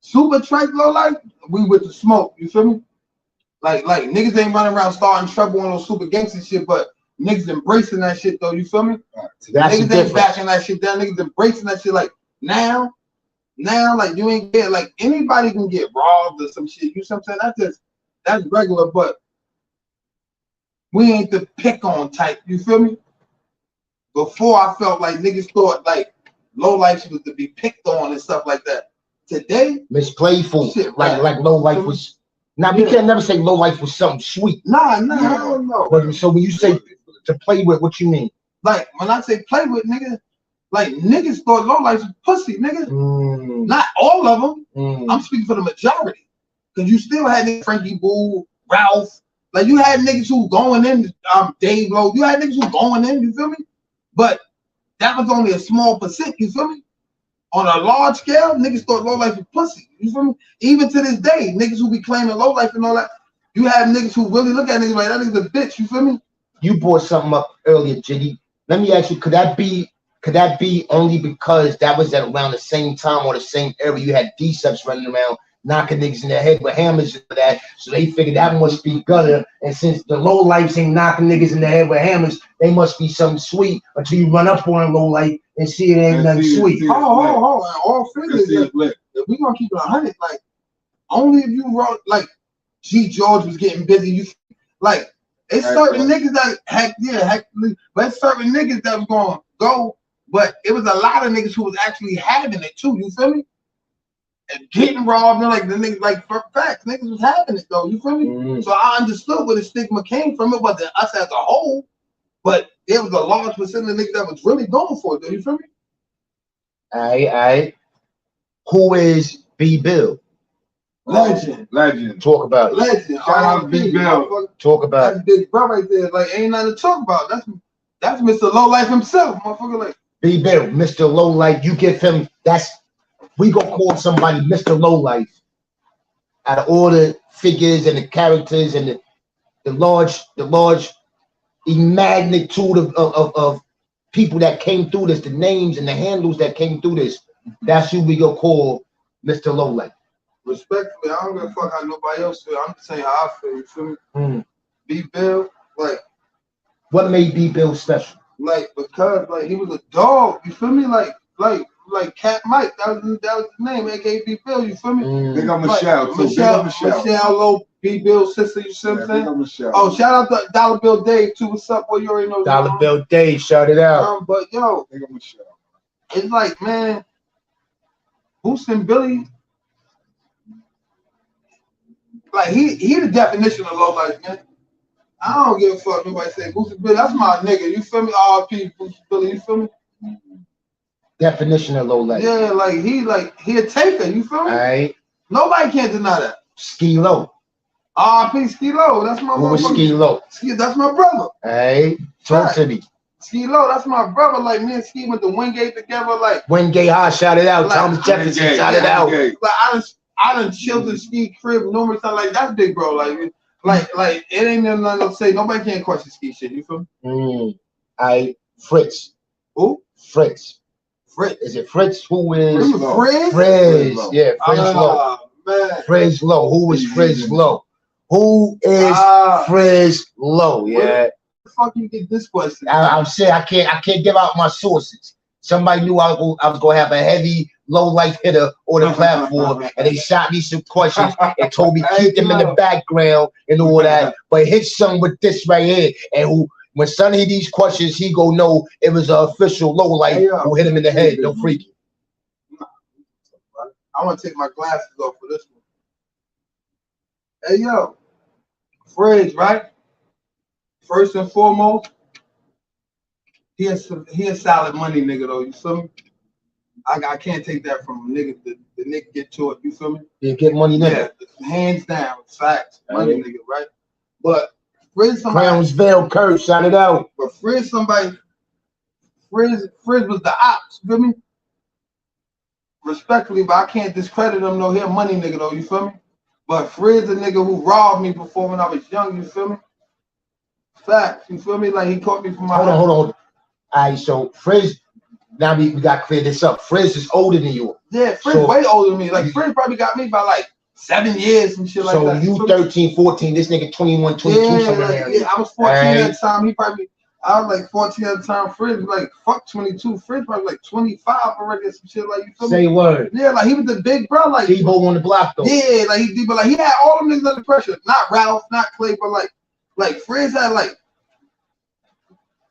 super tripe low life, we with the smoke. You feel me? Like niggas ain't running around starting trouble on those super gangster shit, but niggas embracing that shit though. You feel me? Niggas ain't backing that shit down. Niggas embracing that shit. Like now, like you ain't get like anybody can get robbed or some shit. You know what I'm saying? That's regular, but we ain't the pick on type. You feel me? Before I felt like niggas thought like low life was to be picked on and stuff like that. Today, Miss Playful, shit, like low life was. Now we can't never say low life was something sweet. Nah, no. But so when you say to play with, what you mean? Like when I say play with, niggas, like niggas thought low life was pussy, nigga. Not all of them. I'm speaking for the majority, because you still had Frankie Boo, Ralph. Like you had niggas who going in, Dave Lowe. You had niggas who going in. You feel me? But that was only a small percent. You feel me? On a large scale, niggas thought low life was pussy. You feel me? Even to this day, niggas who be claiming low life and all that, you have niggas who really look at niggas like that nigga's a bitch. You feel me? You brought something up earlier, Jiggy. Let me ask you, could that be only because that was at around the same time or the same era you had D-Subs running around knocking niggas in their head with hammers and that, so they figured that must be gutter, and since the low lives ain't knocking niggas in the head with hammers, they must be something sweet until you run up on low life and see it ain't nothing sweet. Hold on. All figures, if we gonna keep it 100, like only if you wrote like G George was getting busy, you like it's certain niggas that but it's certain niggas that was gonna go, but it was a lot of niggas who was actually having it too. You feel me? And getting robbed and like the niggas, like for facts, niggas was having it though. You feel me? So I understood where the stigma came from. It wasn't us as a whole, but It was a large percentage of niggas that was really going for it, though. You feel me? All right. Who is B Bill? Legend. Talk about it. Legend. Shout out to B Bill. Talk about that's big bro right there. Like, ain't nothing to talk about. That's Mr. Lowlife himself, motherfucker. Like, B Bill, Mr. Lowlife. You give him we gonna call somebody Mr. Lowlife out of all the figures and the characters and the large magnitude of people that came through this, the names and the handles that came through this. That's who we gonna call Mr. Lowlife. Respectfully, I don't give a fuck how nobody else feel. I'm just saying how I feel. You feel me? B Bill, like, what made B Bill special? Like, because like he was a dog. You feel me? Like Cat Mike. That was his name, aka B Bill. You feel me? Big up Michelle too. Michelle Low, B Bill's sister. You see what I'm saying? Michelle. Oh, shout out to Dollar Bill Dave too. What's up? Well, you already know. Dollar Bill Dave, shout it out. But yo, Big up Michelle. It's like, man, Boostin' Billy. Like he the definition of low life, man. I don't give a fuck nobody say Boostin' Billy. That's my nigga. You feel me? RP Boostin' Billy. You feel me? Definition of low life. Yeah, he a taker. You feel me? All right. Nobody can't deny that. Ski Low. RP Ski Low. That's my. Who was Ski Low? That's my brother. All right. Talk to me. Ski Low. That's my brother. Like me and Ski went to Wingate together. Like Wingate High. Shout it out. Like, Thomas Jefferson. Shout it out. Like I done chilled the Ski crib numerous times. Like that's big, bro. Like it ain't nothing to say. Nobody can't question Ski shit. You feel me? Fritz. Who? Fritz. Fritz. Is it Fritz? Who is Fritz? Fritz. Yeah, Fritz Low. Man. Fritz Low. Who is Fritz Low? Who is Fritz Low? Yeah. Where the fuck you get this question? I'm saying I can't give out my sources. Somebody knew I was gonna have a heavy low life hitter on the platform, and they shot me some questions and told me keep them in the background and all that. But hit some with this right here, and when son hit these questions, he go know it was an official low life who hit him in the head. No freaking. I want to take my glasses off for this one. Hey yo, Fridge, right? First and foremost, he a solid money nigga though. You feel me? I can't take that from a nigga. The nigga get to it. You feel me? Yeah, get money nigga. Yeah, hands down, facts, money nigga, right? But Frizz somebody. Brownsville curse, shout it out. But Frizz somebody. Frizz was the ops. You feel me? Respectfully, but I can't discredit him. No, he a money nigga though. You feel me? But Frizz a nigga who robbed me before when I was young. You feel me? Facts. You feel me? Like he caught me from my. Hold on. All right, so Frizz. Now we got to clear this up. Frizz is older than you. Yeah, Frizz way older than me. Like Frizz probably got me by like 7 years and shit like that. So you 13, 14, this nigga 21, 22, something like that. Yeah, I was 14 at the time. I was like 14 at the time. Frizz was like fuck 22. Frizz probably like 25 already or some shit like you feel me? Say word. Yeah, like he was the big bro. Like Debo on the block though. Yeah, like he did, but like he had all them niggas under pressure. Not Ralph, not Clay, but like Frizz had like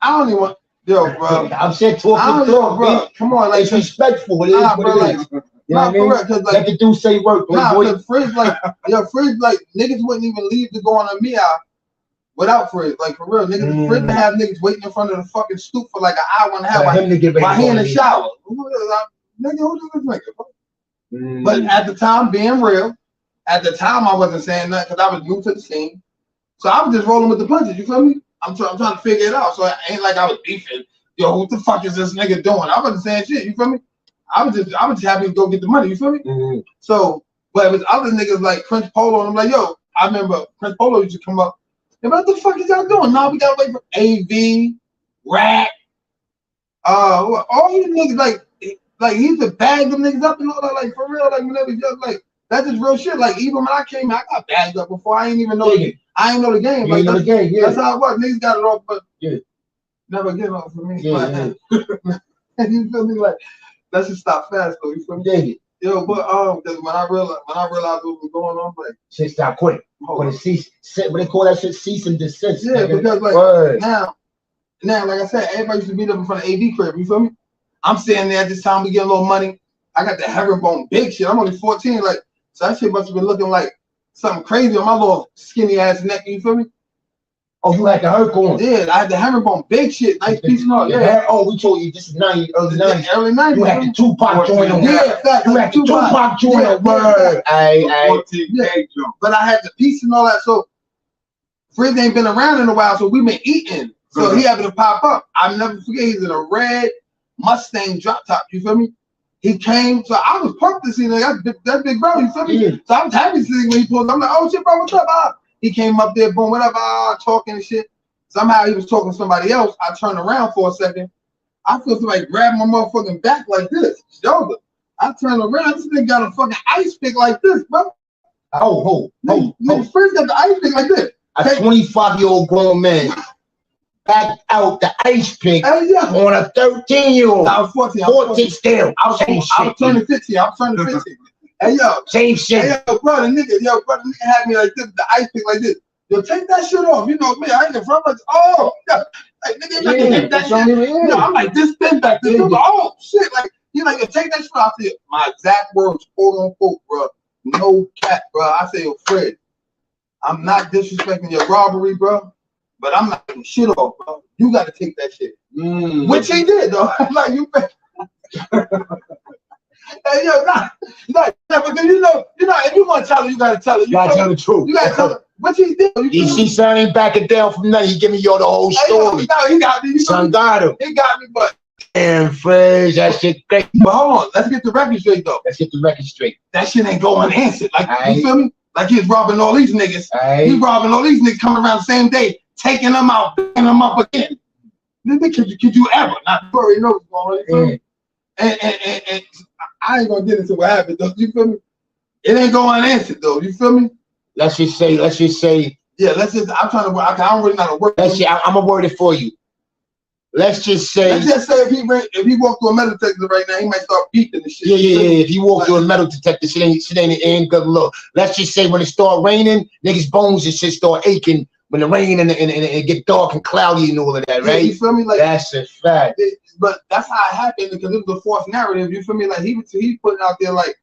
I don't even want. Yo, bro. I'm saying talking to bro. Come on, like it's respectful. It is what bro, it is. You know what I mean? Let the dude say work. Cause Frizz like Frizz like niggas wouldn't even leave to go on a meow without Frizz. Like for real, niggas Frizz to have niggas waiting in front of the fucking stoop for like an hour and a half. My hand in the shower. Nigga, who does this nigga, bro? But at the time, being real, at the time I wasn't saying that because I was new to the scene. So I was just rolling with the punches, you feel me? I'm trying to figure it out. So it ain't like I was beefing. Yo, what the fuck is this nigga doing? I wasn't saying shit, you feel me? I was just happy to go get the money, you feel me? So, but it was other niggas like Prince Polo, and I'm like, yo, I remember Prince Polo used to come up. And what the fuck is y'all doing? Now we gotta wait for AV, Rat, all these niggas like he used to bag them niggas up and all that, like for real, like when they was just like that's just real shit. Like even when I came, I got bagged up before. I ain't even know I ain't know the game. Like, know the game, yeah. That's how it was. Niggas got it off, but never get off for me. Yeah. You feel me? Like that should stop fast though. You feel me? Yo, but because when I realized what was going on, like shit stop quick. When it cease, what they call that shit, cease and desist. Yeah, because like now, like I said, everybody used to beat up in front of AV crib. You feel me? I'm sitting there at this time, we get a little money. I got the herringbone big shit. I'm only 14, like so that shit must have been looking like something crazy on my little skinny ass neck. You feel me? Oh, you had the Herc on. Yeah, I had the herringbone, big shit, nice piece and all. Yeah. Oh, we told you this is early 90s. Early 90s. You had the Tupac joint on. Yeah, fact. You had the Tupac joint on. Word. But I had the piece and all that. So Frizz ain't been around in a while, so we been eating. So he happened to pop up. I'll never forget. He's in a red Mustang drop top. You feel me? He came, so I was pumped to see that big bro. You feel me? Yeah. So I was happy to see when he pulled. I'm like, oh shit, bro, what's up? He came up there, boom, whatever, talking and shit. Somehow he was talking to somebody else. I turned around for a second. I feel somebody grab my motherfucking back like this, shoulder. I turned around. This nigga got a fucking ice pick like this, bro. Frizz got the ice pick like this. A 25-year-old grown man backed out the ice pick on a 13-year-old. I was 14. 14 still. I was turning 15. I was turning 15. Hey yo, same shit. Hey yo, brother, nigga had me like this, the ice pick like this. Yo, take that shit off. You know me, I ain't in front of like nigga, you can take that shit. No, I'm like this thin back there. Oh shit, like you like yo, take that shit off. I said, my exact words, quote unquote, bro. No cap, bro. I say, yo, Fred, I'm not disrespecting your robbery, bro, but I'm not taking shit off, bro. You got to take that shit. Which he did, though. Like you. Hey, yo, because you know, if you want to tell her, you got to tell her. You got to tell the truth. You got to tell her. What he did? You see, son ain't backing down from nothing. He give me yo the whole story. No, he got me. Son got him. He got me, but. And Frizz, that shit great. But hold on, let's get the record straight, though. Let's get the record straight. That shit ain't go unanswered. Like, you feel me? Like he's robbing all these niggas. He's robbing all these niggas coming around the same day, taking them out, picking them up again. Could you ever? Not worry, know what's going on. And I ain't gonna get into what happened though. You feel me? It ain't going unanswered though. You feel me? Let's just say. Yeah, I'm trying to work. I don't really know how to work. I'm gonna word it for you. Let's just say if he walked through a metal detector right now, he might start beating the shit. Yeah. If he walked through a metal detector, shit ain't good look. Let's just say when it start raining, niggas' bones and shit start aching when the rain and it get dark and cloudy and all of that, right? You feel me? Like that's a fact. But that's how it happened because it was a false narrative. You feel me? Like he putting out there like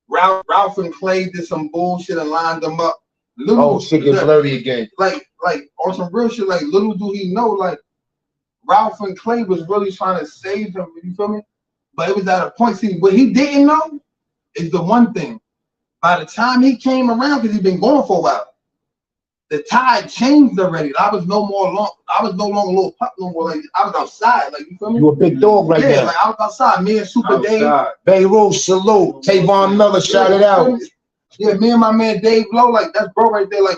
Ralph and Clay did some bullshit and lined them up. Shit get blurry again. Like on some real shit. Like little do he know, like. Ralph and Clay was really trying to save him, you feel me? But it was at a point, see, what he didn't know is the one thing. By the time he came around, because he'd been going for a while, the tide changed already. I was no longer a little pup no more. Like I was outside, like you feel me? You a big dog right there. Like I was outside. Me and Super Dave. Beirut, salute. Tavon Miller, shout it out. Yeah, me and my man Dave Lowe, like that's bro right there. Like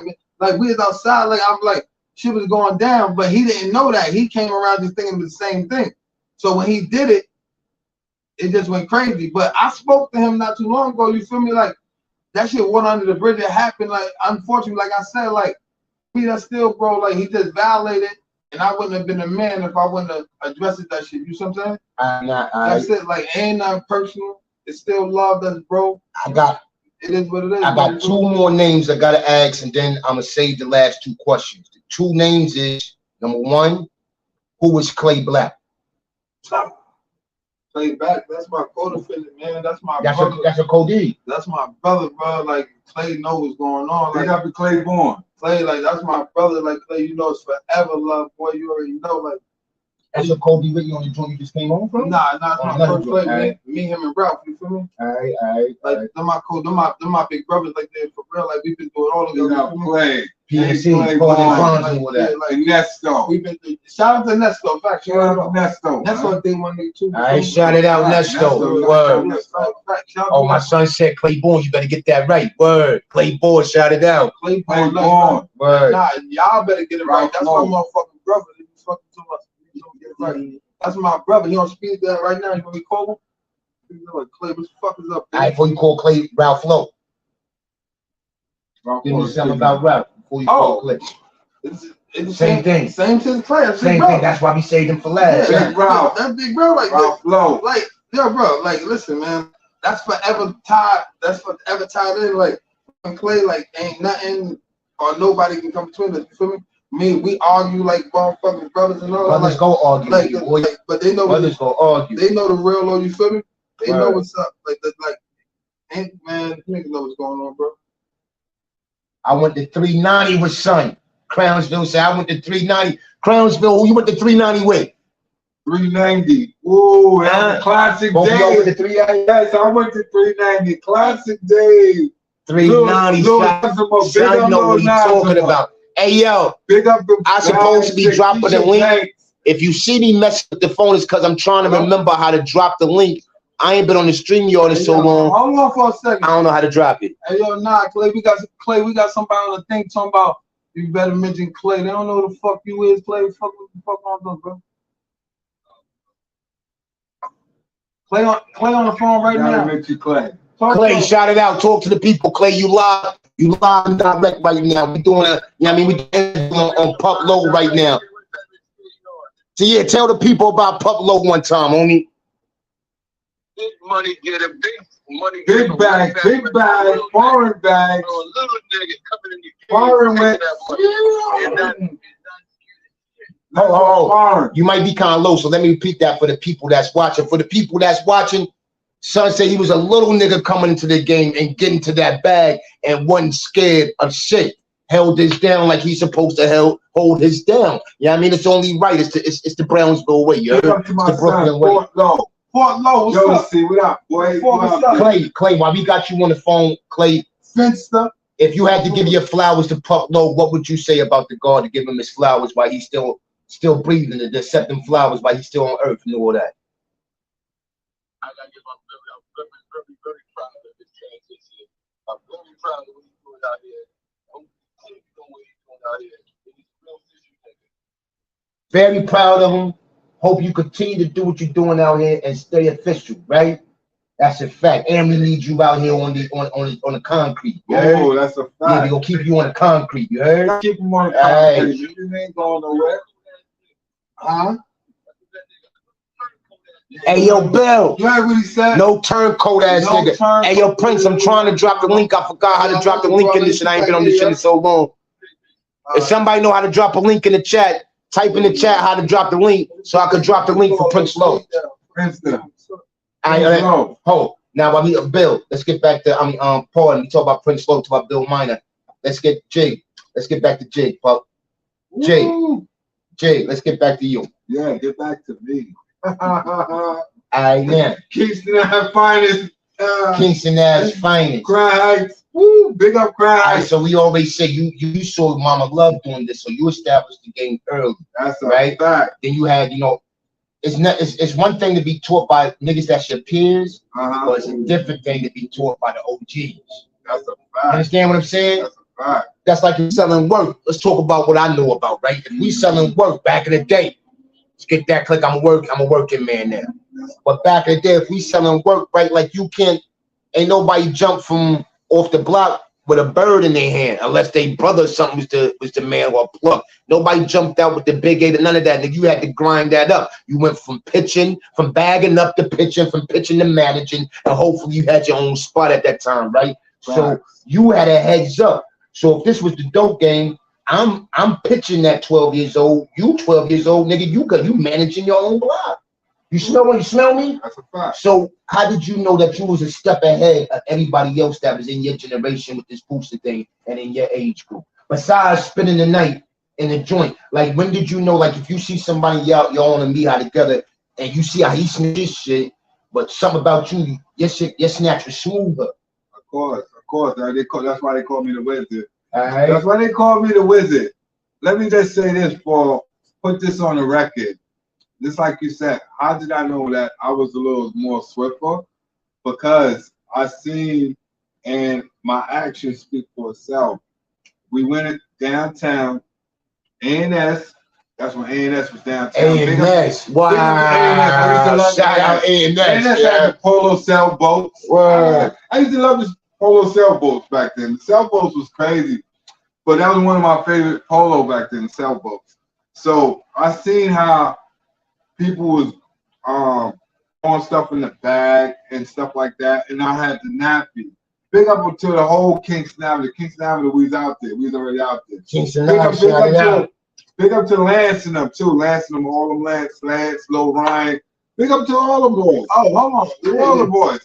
we was outside, like I'm like, shit was going down, but he didn't know that. He came around just thinking the same thing. So when he did it, it just went crazy. But I spoke to him not too long ago. You feel me? Like that shit went under the bridge. It happened. Like unfortunately, like I said, like me, that's still, bro. Like he just violated, and I wouldn't have been a man if I wouldn't have addressed that shit. You see what I'm saying? That's it. Like ain't nothing personal. It's still love. That's bro. It is what it is. I got two more names I gotta ask, and then I'm gonna save the last two questions. The two names is number one, who is Clay Black? Clay Black, that's my co-defendant, man. That's my brother. That's a Cody. That's my brother, bro. Like Clay know what's going on. Like up to Clay Born. Clay, like that's my brother. Like Clay, you know it's forever love, boy. You already know, like. That's your Kobe with you on the joint you just came home from? Nah, it's my first play, man. Me, him, and Ralph, you feel me? All right. Like, they're my big brothers, like, they're for real. Like, we've been doing all of this. Clay. PNC, and Nesto. We've been through. Shout out to Nesto, in fact. Shout out to Nesto. Nesto did one day, too. All right, shout it out, Nesto. Word. Oh, my son said Clay Born. You better get that right. Word. Clay Born, shout it out. Clay Born. Word. Nah, y'all better get it right. That's my motherfucking brother. He's fucking too much. Right. That's my brother. He on speed there right now. You want me to call him? Like, Clay, what the fuck is up? All right, before you call Clay, Ralph Lowe. Give me something about Ralph before you call Clay. It's the same thing. Same to the Clay. Same thing. That's why we saved him for last. Yeah, Ralph. That's big bro. Like Ralph Lowe. Like, yo, bro. Like, listen, man. That's forever tied. That's forever tied in. Like, Clay, like, ain't nothing or nobody can come between us. You feel me? We argue like motherfucking brothers and all that. Brothers go argue, like, but they know brothers go argue. They know the real law. You feel me? They know what's up. Ain't man, niggas know what's going on, bro. I went to 390 with son. Crownsville said, I went to 390. Crownsville, who you went to 390 with? 390. Ooh, that was a classic Both of y'all went day. to 390? Yes, I went to 390. Classic day. 390. Son, you know what he's talking about. Hey, yo, big up the I supposed to be dropping the link. If you see me messing with the phone, it's because I'm trying to remember how to drop the link. I ain't been on the stream yard in so long. Hold on for a second. I don't know how to drop it. Hey, yo, nah, Clay, we got somebody on the thing talking about you better mention Clay. They don't know who the fuck you is, Clay. Fuck on them, bro. Clay on the phone right now. Mention Clay. Clay, shout it out. Talk to the people. Clay, you live and direct right now. We doing a, you know what I mean, we doing on PUP Low right now. So yeah, tell the people about PUP Low one time, homie. Big money get a big money. Big bag, foreign bags. Little nigga coming in your Foreign with. Oh, you might be kind of low, so let me repeat that for the people that's watching. For the people that's watching, son said he was a little nigga coming into the game and getting to that bag and wasn't scared of shit. Held this down like he's supposed to hold his down. Yeah, I mean, it's only right. It's the Brownsville way. You heard? It's the Brooklyn way. Fort Low, what's up? See, what up, boy? What's up? Clay, while we got you on the phone, Clay, Finster. if you had to give your flowers to PUP Low, what would you say about the God to give him his flowers while he's still breathing, to accept them flowers while he's still on earth and all that? I gotta give I'm very proud of this transition. I'm very proud of what he's doing out here. I'm doing what he's doing out here. He's a real tissue nigga. Very proud of him. Hope you continue to do what you're doing out here and stay official, right? That's a fact. And we need you out here on the concrete. You heard? Oh, that's a fact. Yeah, we gonna keep you on the concrete. You heard? Keep him on the concrete. You ain't going nowhere. Huh? Hey, yo, Bill. You heard what he said? No turncoat ass nigga. Hey, yo, Prince, I'm trying to drop the link. I forgot how to drop the link in this shit. I ain't been on this shit in so long. If somebody know how to drop a link in the chat, type in the chat how to drop the link so I could drop the link for Prince Low. Hold. Now, while we Bill, let's get back to Paul, and we talk about Prince Low, talk about Bill Minor. Let's get Jig. Let's get back to Jig, Paul. Jig, let's get back to you. Yeah, get back to me. I am. Kingston Ave finest. Kingston Ave's finest. Grand Heights. Woo, big up Grand Heights. Right, so we always say you saw Mama Love doing this, so you established the game early. That's a right. fact. Then you had, it's one thing to be taught by niggas that's your peers, but it's a different thing to be taught by the OGs. That's a fact. You understand what I'm saying? That's a fact. That's like you're selling work. Let's talk about what I know about, right? If we selling work back in the day, let's get that click. I'm a working man now. But back in the day, if we selling work, right, like ain't nobody jump from off the block with a bird in their hand, unless they brother or something was the man or plug. Nobody jumped out with the big 8 or none of that. Nigga, you had to grind that up. You went from bagging up to pitching, from pitching to managing, and hopefully you had your own spot at that time, right? So you had a heads up. So if this was the dope game, I'm pitching at 12 years old. You 12 years old, nigga. You managing your own block. You smell me? That's a fact. So how did you know that you was a step ahead of everybody else that was in your generation with this booster thing and in your age group? Besides spending the night in the joint, like when did you know? Like if you see somebody y'all and me out together, and you see how he snatch this shit, but something about you, your snatch was smoother. Of course. That's why they call me the wizard. All right. That's why they call me the wizard. Let me just say this, Paul. Put this on the record. Just like you said, how did I know that I was a little more swifter? Because I seen, and my actions speak for itself. We went downtown, A&S. That's when A&S was downtown. A&S, wow. Shout out A&S. A&S had the polo sailboats. Wow. I used to love the polo sailboats back then. The sailboats was crazy, but that was one of my favorite polo back then, the sailboats. So I seen how people was throwing stuff in the bag and stuff like that, and I had the nappy. Big up to the whole Kingston Avenue. Kingston Avenue, we was out there. We was already out there. Kingston Avenue, big up to Lance and them too. Lance and them, all them Lance, Low Ryan. Big up to all the boys. Oh, hold on. All the boys.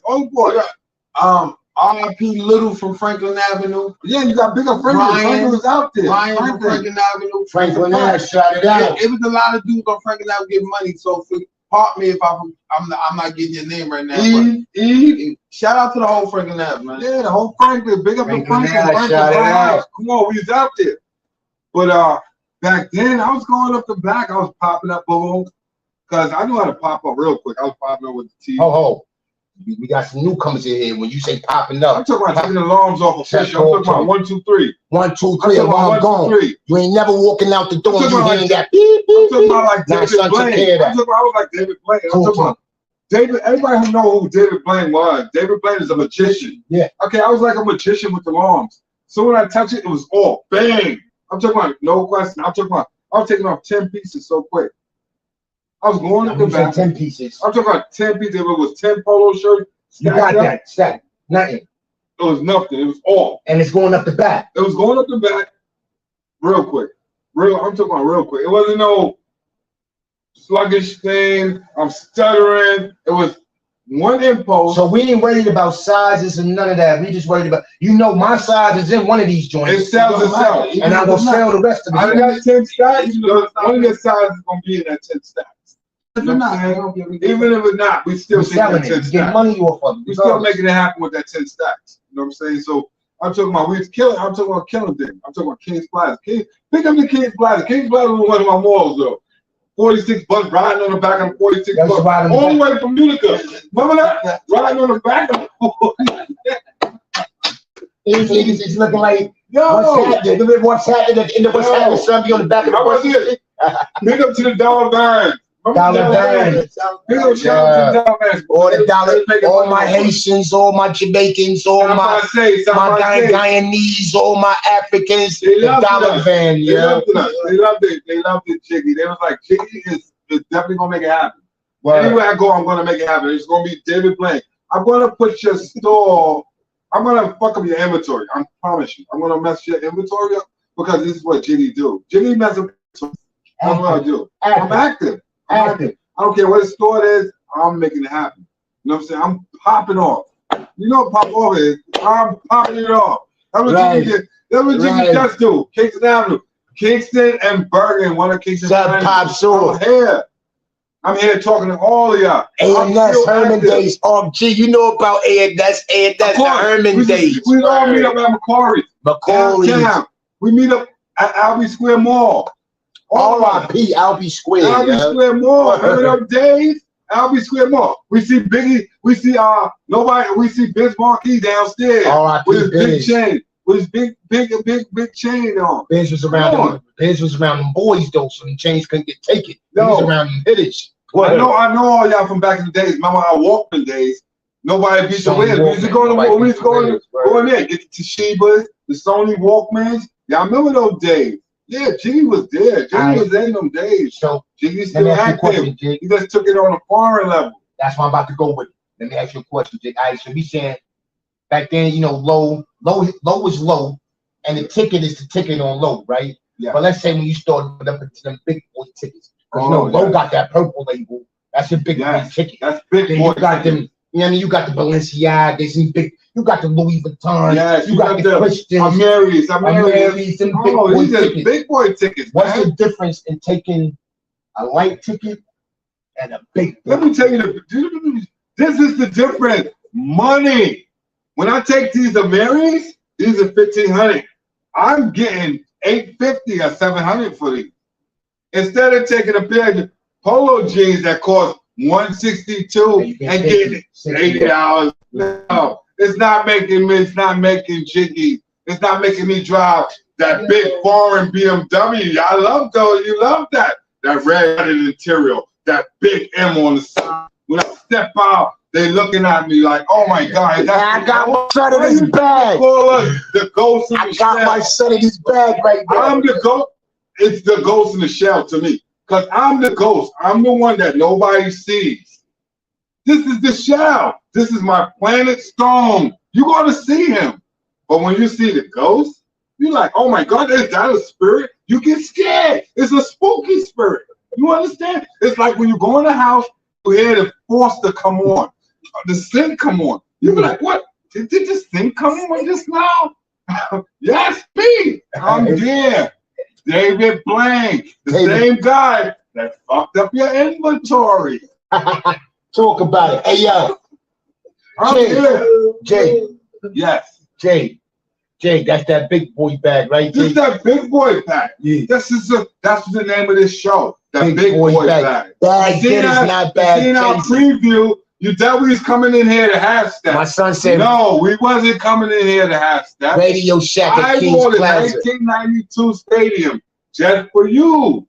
R.I.P. Little from Franklin Avenue. Yeah, you got bigger Franklin. Ryan- Franklin was out there. Ryan from Franklin Avenue. Franklin Ash, shout it out. It was a lot of dudes on Franklin Avenue getting money. So pardon me if I'm not getting your name right now. Eve. Shout out to the whole Franklin Avenue, man. Yeah, the whole Franklin. Big up the Franklin Franklin. Ash, shout it out. Come on, we was out there. But back then, I was going up the back. I was popping up, boom, because I knew how to pop up real quick. I was popping up with the TV. Oh. We got some newcomers in here. When you say popping up, I'm talking about taking the alarms off of fish. I'm talking about 1, 2, 3. 1, 2, 3. Alarm gone. 1, 2, 3. You ain't never walking out the door and you hearing that I'm beep, beep, talking about like Now, David son, Blaine. take care of that. I'm talking about, I was like David Blaine. I'm talking about David. Everybody who know who David Blaine was. David Blaine is a magician. Yeah. Okay, I was like a magician with alarms. So when I touch it, it was off. Bang. I'm talking about no question. I'm talking about I was taking off 10 pieces so quick. I was going up the back. 10 pieces. I'm talking about 10 pieces. If it was 10 polo shirts. You got that. Stack. Nothing. It was nothing. It was off. And it's going up the back. It was going up the back real quick. I'm talking about real quick. It wasn't no sluggish thing. I'm stuttering. It was one impulse. So we ain't worried about sizes and none of that. We just worried about, my size is in one of these joints. It sells itself. And I'm going to sell the rest of it. Out of that 10 stacks, one of your sizes is going to be in that 10 stacks. If it's not, Even if it's not, we still selling making that 10 it. Get stacks. money off of it. We still making it happen with that 10 stacks. You know what I'm saying? So I'm talking about I'm talking about killing things. I'm talking about King's Plaza. Pick up the King's Plaza. King's Plaza was one of my malls though. 46 bucks riding on the back of 46 bucks. All the way from Utica. Remember that? Riding on the back of It's looking like, what's happening at the end of what's happening, somebody on the back of the bus. Big up to the dollar vans. Dollar vans. Big up shout out to the dollar vans. All the dollar, all my Haitians, all my Jamaicans, all my Guyanese, all my Africans, the dollar van, They loved it. They loved it, Jiggy. They was like, Jiggy is definitely gonna make it happen. Word. Anywhere I go, I'm gonna make it happen. It's gonna be David Blaine. I'm gonna put your store. I'm gonna fuck up your inventory. I promise you. I'm gonna mess your inventory up because this is what Jiggy do. Jiggy mess up. That's what I do. I'm active. I don't care what store it is. I'm making it happen. You know what I'm saying? I'm popping off. You know what pop off is? I'm popping it off. That's what Jiggy did. That's what Jiggy does do. Kingston Avenue, Kingston and Bergen. One of Kingston. Pop Sword. I'm here talking to all of y'all. A&S Herman Days. Gee, you know about A&S. A&S the Herman Days. We all meet up at Macquarie. Downtown. We meet up at Albee Square Mall. R.I.P. Albee Square. Albee Square Mall. Remember those days? Albee Square Mall. We see Biggie. We see We see Biz Marquis downstairs. R.I.P. With his big chain. With his big chain on. Biz was around them boys though, so the chains couldn't get taken. No. He was around them hitters. I know all y'all from back in the days. Remember our Walkman days? Nobody beat the wind. We used to go in there, get the Toshiba, the Sony Walkmans. Y'all remember those days? Yeah, Jiggy was there. Jiggy was in them days. So Jiggy still active. He just took it on a foreign level. That's why I'm about to go with it. Let me ask you a question, Jig. All right, so we saying back then, low is low, and the ticket is the ticket on low, right? Yeah. But let's say when you start up into them big boy tickets. Low got that purple label. That's your big boy ticket. That's big boy. You got them. You know what I mean? You got the Balenciagas and big. You got the Louis Vuitton. Yes, you got the Christians. Amaris, and big boy tickets. Big boy tickets. What's the difference in taking a light ticket and a big boy? Let me tell you, this is the difference. Money. When I take these Amaris, these are $1,500. I'm getting $850 or $700 for these. Instead of taking a pair of polo jeans that cost $162 and getting $80. No, it's not making me. It's not making Jiggy. It's not making me drive that big foreign BMW. I love those. You love that. That red interior. That big M on the side. When I step out, they looking at me like, "Oh my God!" I got my son in his bag. The ghost. I got my son in his bag right now. I'm the ghost. It's the ghost in the shell to me. Because I'm the ghost. I'm the one that nobody sees. This is the shell. This is my planet Stone. You're going to see him. But when you see the ghost, you're like, oh my God, is that a spirit? You get scared. It's a spooky spirit. You understand? It's like when you go in the house, you hear the faucet come on, the sink come on. You be like, what? did this thing come on just now? Yes, me. I'm here. David Blaine, the same guy that fucked up your inventory. Talk about it. Hey, yo. Jay. Yes. Jay, that's that big boy bag, right? This is that big boy bag. Yeah. That's the name of this show. That big boy bag. Bag is not bad. In our preview, you thought we was coming in here to have stuff. My son said, no, we wasn't coming in here to have stuff. Radio Shack at King's I bought Plaza. 1992 Stadium just for you.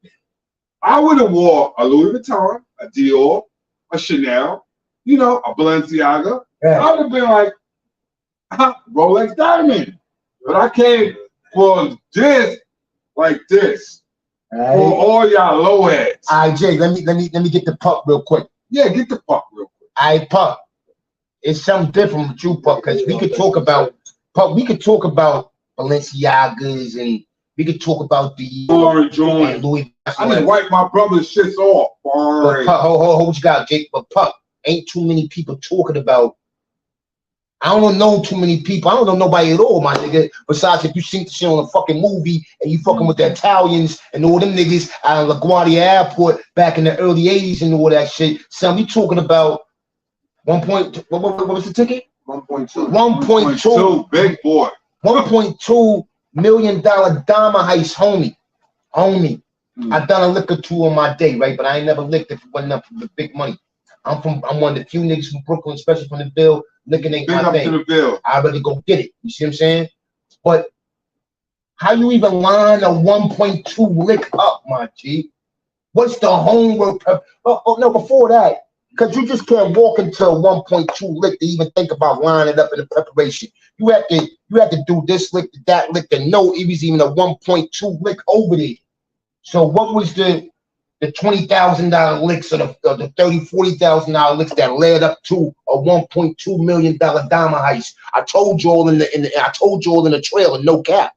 I would have wore a Louis Vuitton, a Dior, a Chanel, you know, a Balenciaga. Yeah. I would have been like, Rolex Diamond. But I came for this, like this. Right. For all y'all low heads. All right, Jay, let me get the PUP real quick. Yeah, get the PUP real quick. All right, PUP. It's something different with you, PUP, because we could talk about PUP. We could talk about Balenciagas and we could talk about the Louis. I didn't wipe my brother's shits off. But PUP, hold what you got, Jake. But PUP, ain't too many people talking about. I don't know too many people. I don't know nobody at all, my nigga. Besides, if you seen the shit on a fucking movie and you fucking with the Italians and all them niggas out of LaGuardia Airport back in the early 80s and all that shit. So we talking about what was the ticket? 1.2. 1.2. Big boy. $1.2 million diamond heist, homie. I done a lick or two on my day, right? But I ain't never licked if it wasn't up for the big money. I'm one of the few niggas from Brooklyn, especially from the Ville, looking at my thing. I better go get it. You see what I'm saying? But how you even line a 1.2 lick up, my G? What's the homework? Oh, no, before that, because you just can't walk into a 1.2 lick to even think about lining it up in the preparation. You have to do this lick, that lick, and no, it was even a 1.2 lick over there. So what was the $20,000 licks or the $30,000, $40,000 licks that led up to a $1.2 million diamond heist? I told you all in the trailer, no cap.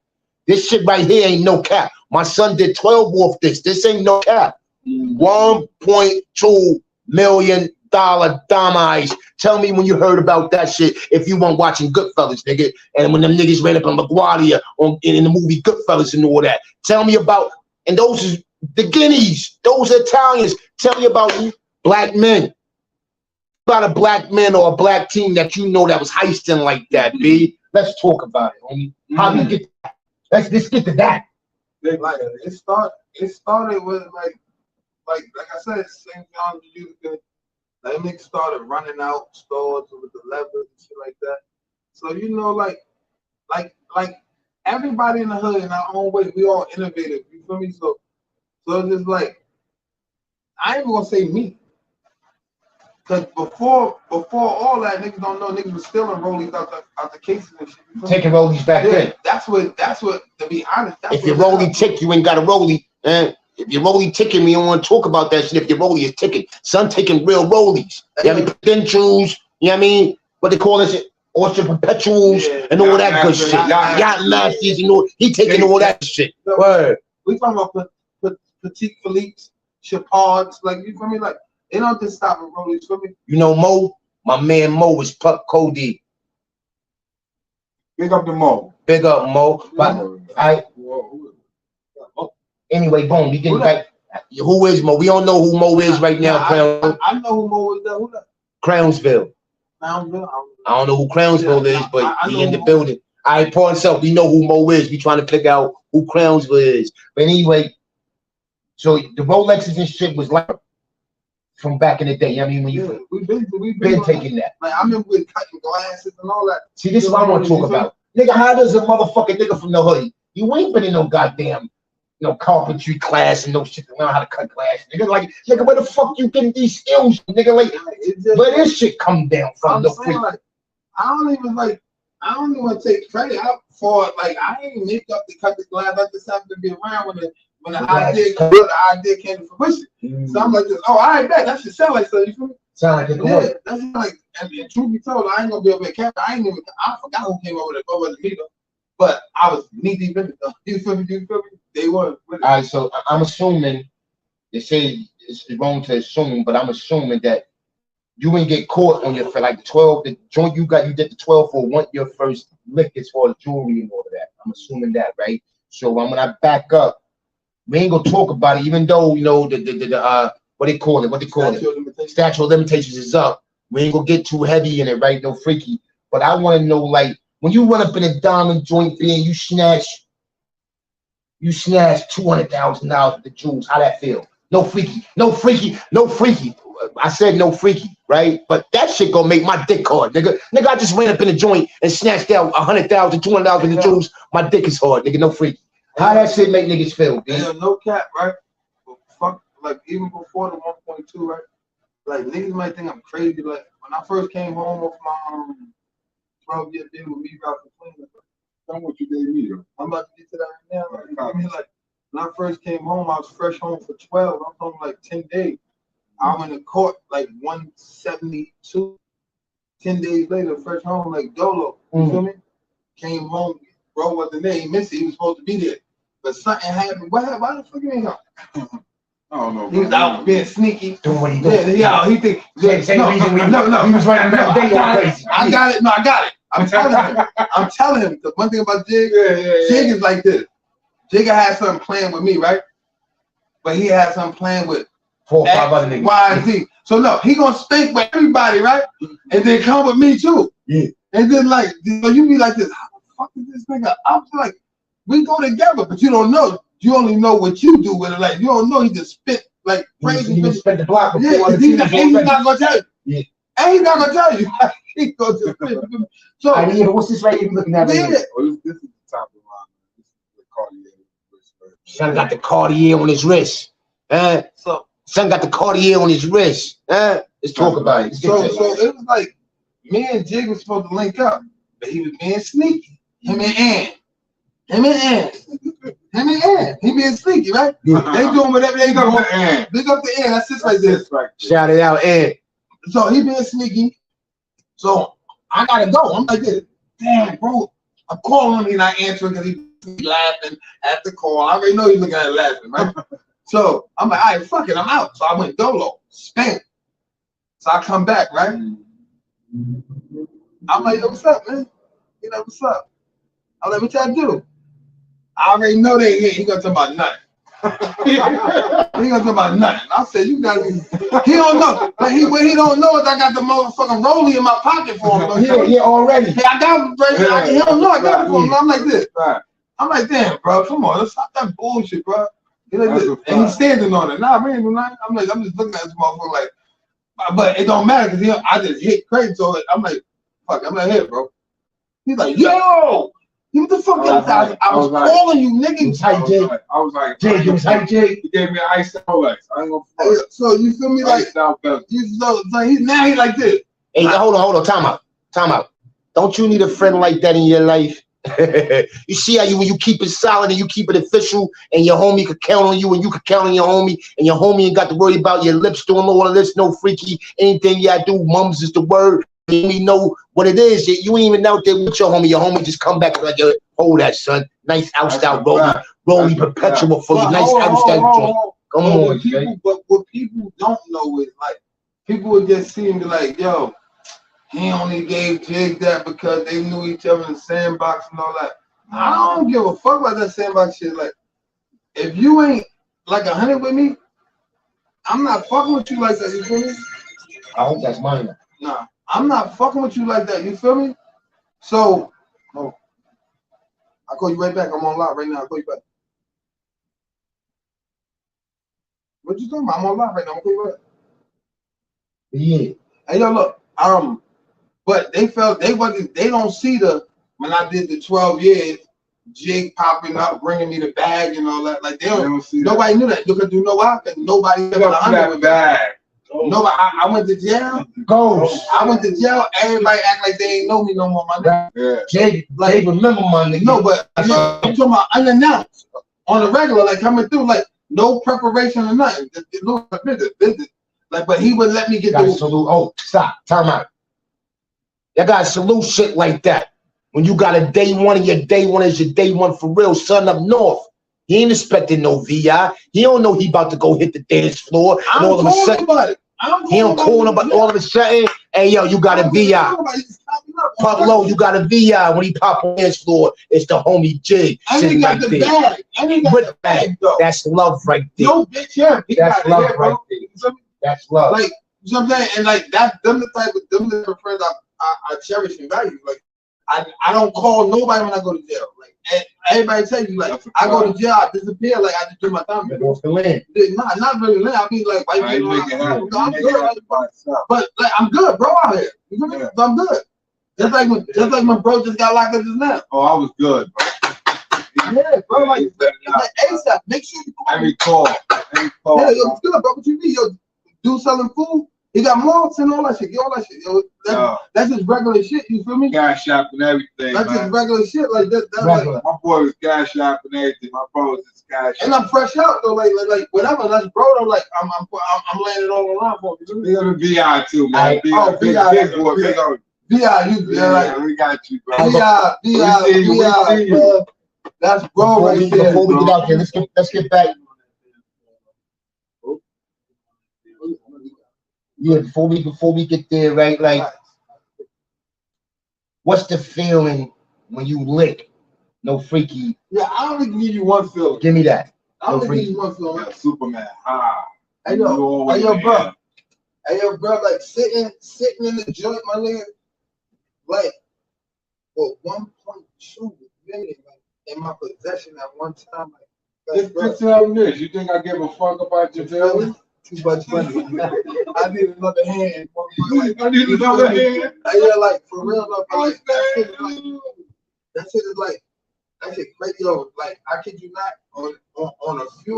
This shit right here ain't no cap. My son did 12 off this. This ain't no cap. $1.2 million diamond heist. Tell me when you heard about that shit if you weren't watching Goodfellas, nigga. And when them niggas ran up on LaGuardia in the movie Goodfellas and all that. Tell me about, and those is the Guineas, those Italians. Tell me about black men. About a black man or a black team that you know that was heisting like that, B. Let's talk about it, homie. How do you get that? Let's get to that. Like it started with like I said, same time you could. That nigga started running out stores with the levers and shit like that. So you know, like everybody in the hood in our own way, we all innovative. You feel me? So it's just like, I ain't even gonna say me. Cause before all that, niggas don't know niggas was stealing rollies out the cases and shit. Taking rollies back then. That's what, to be honest. If your rollie tick, you ain't got a rollie. If your rollie ticking, we don't want to talk about that shit. If your rollie is ticking, son taking real rollies. You know what I mean? Potentials, you know what I mean? What they call this? Oyster perpetuals and all that good shit. Yacht masters and all. He taking all that shit. Word. We talking about Petit Philippe's, Chapards, like, you feel me? Like, they don't just stop at rollies, you feel me? You know Mo? My man Mo is PUP Cody. Big up to Mo. Big up Mo. But anyway, boom, we getting back. Who is Mo? We don't know who Mo is right now. I know who Mo is. Who that? Crownsville. I don't know who Crownsville is, but he in the building. All right, Paul himself, we know who Mo is. We trying to figure out who Crownsville is. But anyway, so the Rolexes and shit was like from back in the day. I mean, when you we've been taking that. Like, I remember with cutting glasses and all that. See, this is what I want to talk about. Nigga, how does a motherfucking nigga from the hood? You ain't been in no goddamn carpentry class and no shit to learn how to cut glass. Nigga, like, nigga, where the fuck you getting these skills? Nigga, like, where this shit come down from? Like, I don't even want to take credit out for it. Like, I ain't make up to cut the glass. I just happened to be around when the idea came to fruition. So I'm like, oh, I bet that should sound like so. You feel me? Sound like yeah, that's like, and truth be told, I ain't gonna be able to catch. I forgot who came over there. It wasn't me though. But I was knee deep in it though. You feel me? They were. All right, so I'm assuming, they say it's wrong to assume, but I'm assuming that you ain't get caught on your, for like 12, the joint you did the 12 for your first lick as far as jewelry and all of that. I'm assuming that, right? So when I back up, we ain't gonna talk about it, even though, you know, what they call it, statute of limitations is up. We ain't gonna get too heavy in it, right? No freaky. But I want to know, like, when you run up in a diamond joint and you snatch $200,000 with the jewels, how that feel? No freaky. I said no freaky, right? But that shit gonna make my dick hard, nigga. Nigga, I just ran up in a joint and snatched out $100,000, $200,000 with the jewels. My dick is hard, nigga. No freaky. How that shit make niggas feel, man? No cap, right? Fuck, like even before the 1.2, right? Like niggas might think I'm crazy. Like when I first came home off my 12-year deal with me, Ralph McLean. Tell me what you gave me, though. I'm about to get to that right now. Like, I mean, like when I first came home, I was fresh home for 12. I'm home like 10 days. I went to court like 172. 10 days later, fresh home like Dolo. You feel me? Came home, bro wasn't there. He missed it. He was supposed to be there. But something happened. Why the fuck you ain't come? I don't know. He was out being sneaky. Doing what he doing. Yeah, he think. No, he was running around day crazy. I got it. No, I got it. I'm telling him. The one thing about Jig, Jig is like this. Jigga had something planned with me, right? But he had something planned with 4 or 5 other niggas. Y and Z. So no, he gonna spank with everybody, right? And then come with me too. Yeah. And then like, so you be like this. How the fuck is this nigga? I'm like, we go together, but you don't know. You only know what you do with it. Like you don't know. He just spit like crazy. He just spit the block before. Yeah, he's not gonna tell you. Yeah. And he's not gonna tell you. He goes to spit. So what's this right here looking at? Yeah. Oh, this is the top of the line. This is the Cartier. Son got the Cartier on his wrist. Son got the Cartier on his wrist. Let's talk about it. So it was like me and Jig was supposed to link up, but he was being sneaky. Him and Ann. He being sneaky, right? Yeah. They doing whatever they do. Big up to Ann. That's just like this. Shout it out, Ann. So he being sneaky. So I gotta go. I'm like this. Damn, bro. I'm calling him. He's not answering because he's laughing at the call. I already know he's looking at it laughing, right? So I'm like, all right, fuck it, I'm out. So I went dolo, spam. So I come back, right? I'm like, yo, what's up, man? You know, what's up? I'm like, what y'all do? I already know they here. He gonna talk about nothing. He gonna talk about nothing. I said, you gotta be. He don't know. But what he don't know is I got the motherfucking rollie in my pocket for him. Yeah, already. Hey, I got him, right? He don't know I got it for him. I'm like this. I'm like, damn, bro, come on, let's stop that bullshit, bro. He like this. And he's standing on it. Nah, man, I'm like, I'm just looking at this motherfucker like, but it don't matter because I just hit crazy. So I'm like, fuck, I'm not here, bro. He's like, yo, what the fuck? I was calling you, nigga. I was like, Jig, it was hype, Jig. He gave me an ice Rolex. I ain't gonna. So you feel me? Like, now he like this. Hey, hold on, time out. Don't you need a friend like that in your life? You see how when you keep it solid and you keep it official and your homie could count on you and you could count on your homie and your homie ain't got to worry about your lips doing all of this, no freaky, anything y'all do, mums is the word. We know what it is. You ain't even out there with your homie just come back and like, yo, hold that, son. Nice out-style rolling perpetual for you. Nice out-style joint. Come on, but what people don't know is like, people would just see him be like, yo, he only gave Jig that because they knew each other in the sandbox and all that. I don't give a fuck about that sandbox shit. Like, if you ain't like 100 with me, I'm not fucking with you like that. You feel me? I hope that's mine. Nah, I'm not fucking with you like that. You feel me? So, I'll call you right back. I'm on live right now. I'll call you back. What you talking about? I'm on live right now. I'll call you back. Yeah. Hey, yo, look. But they don't see when I did the 12 years, Jig popping up, bringing me the bag and all that. Like they don't see nobody knew that. Because you know why? Because nobody ever that bag. Nobody. I went to jail. I went to jail. Everybody act like they ain't know me no more, my nigga. Yeah. Jig, like, they remember my nigga. No, but I'm talking about unannounced on the regular, like coming through, like no preparation or nothing. Business. Like, but he would let me get the salute. Oh, stop. Time out. You gotta salute shit like that. When you got a day one and your day one is your day one for real, son up north. He ain't expecting no VI. He don't know he about to go hit the dance floor. And all of a sudden, He don't call nobody all of a sudden. Hey, yo, you got a VI. Pop low, you got a VI. When he pop on his floor, it's the homie Jig. I ain't got the bag. With bag. That's love right there. No, bitch, yeah. That's love right there. That's love. Like, you know what I'm saying? And like, that's them the type of friends I cherish and value. Like, I don't call nobody when I go to jail. Like, and everybody tell you, like, I go to jail, I disappear, like, I just do my time. What's the land? Not really land. I mean, like, white people. I'm good. But, like, I'm good, bro, out here. You know what I mean? So I'm good. Just like my bro just got locked up just now. Oh, I was good, bro. Yeah, bro, like ASAP. Make sure you call. Every call. Yeah, yo, it's good, bro. What you mean? Yo, dude selling food. He got marks and all that shit. Get all that shit. Yo, that's just regular shit. You feel me? Cash app and everything. That's just regular shit. Like that's like, my boy was cash app and everything. My bro was just cash app. And I'm fresh out though. Like whatever. That's bro. Though, like I'm laying it all around for you. We got a VI too, man. Big boy, big old. VI, you like we got you, bro. VI, bro. That's bro right there. Before we get out there, let's get back. Yeah, before we get there, right? Like, what's the feeling when you lick? No freaky. Yeah, I only give you one feeling. Give me that. I only give you one feeling. Yeah, Superman. Hey yo, bro. Hey yo, bro. Like sitting in the joint, my nigga. Like, for 1.2 million, like in my possession at one time. Like, just tell me this. You think I give a fuck about your feelings? Too much money. I need another hand. I need another hand. Yeah, like for real though. Like, that shit is like that shit crazy. Yo, like I kid you not. On a few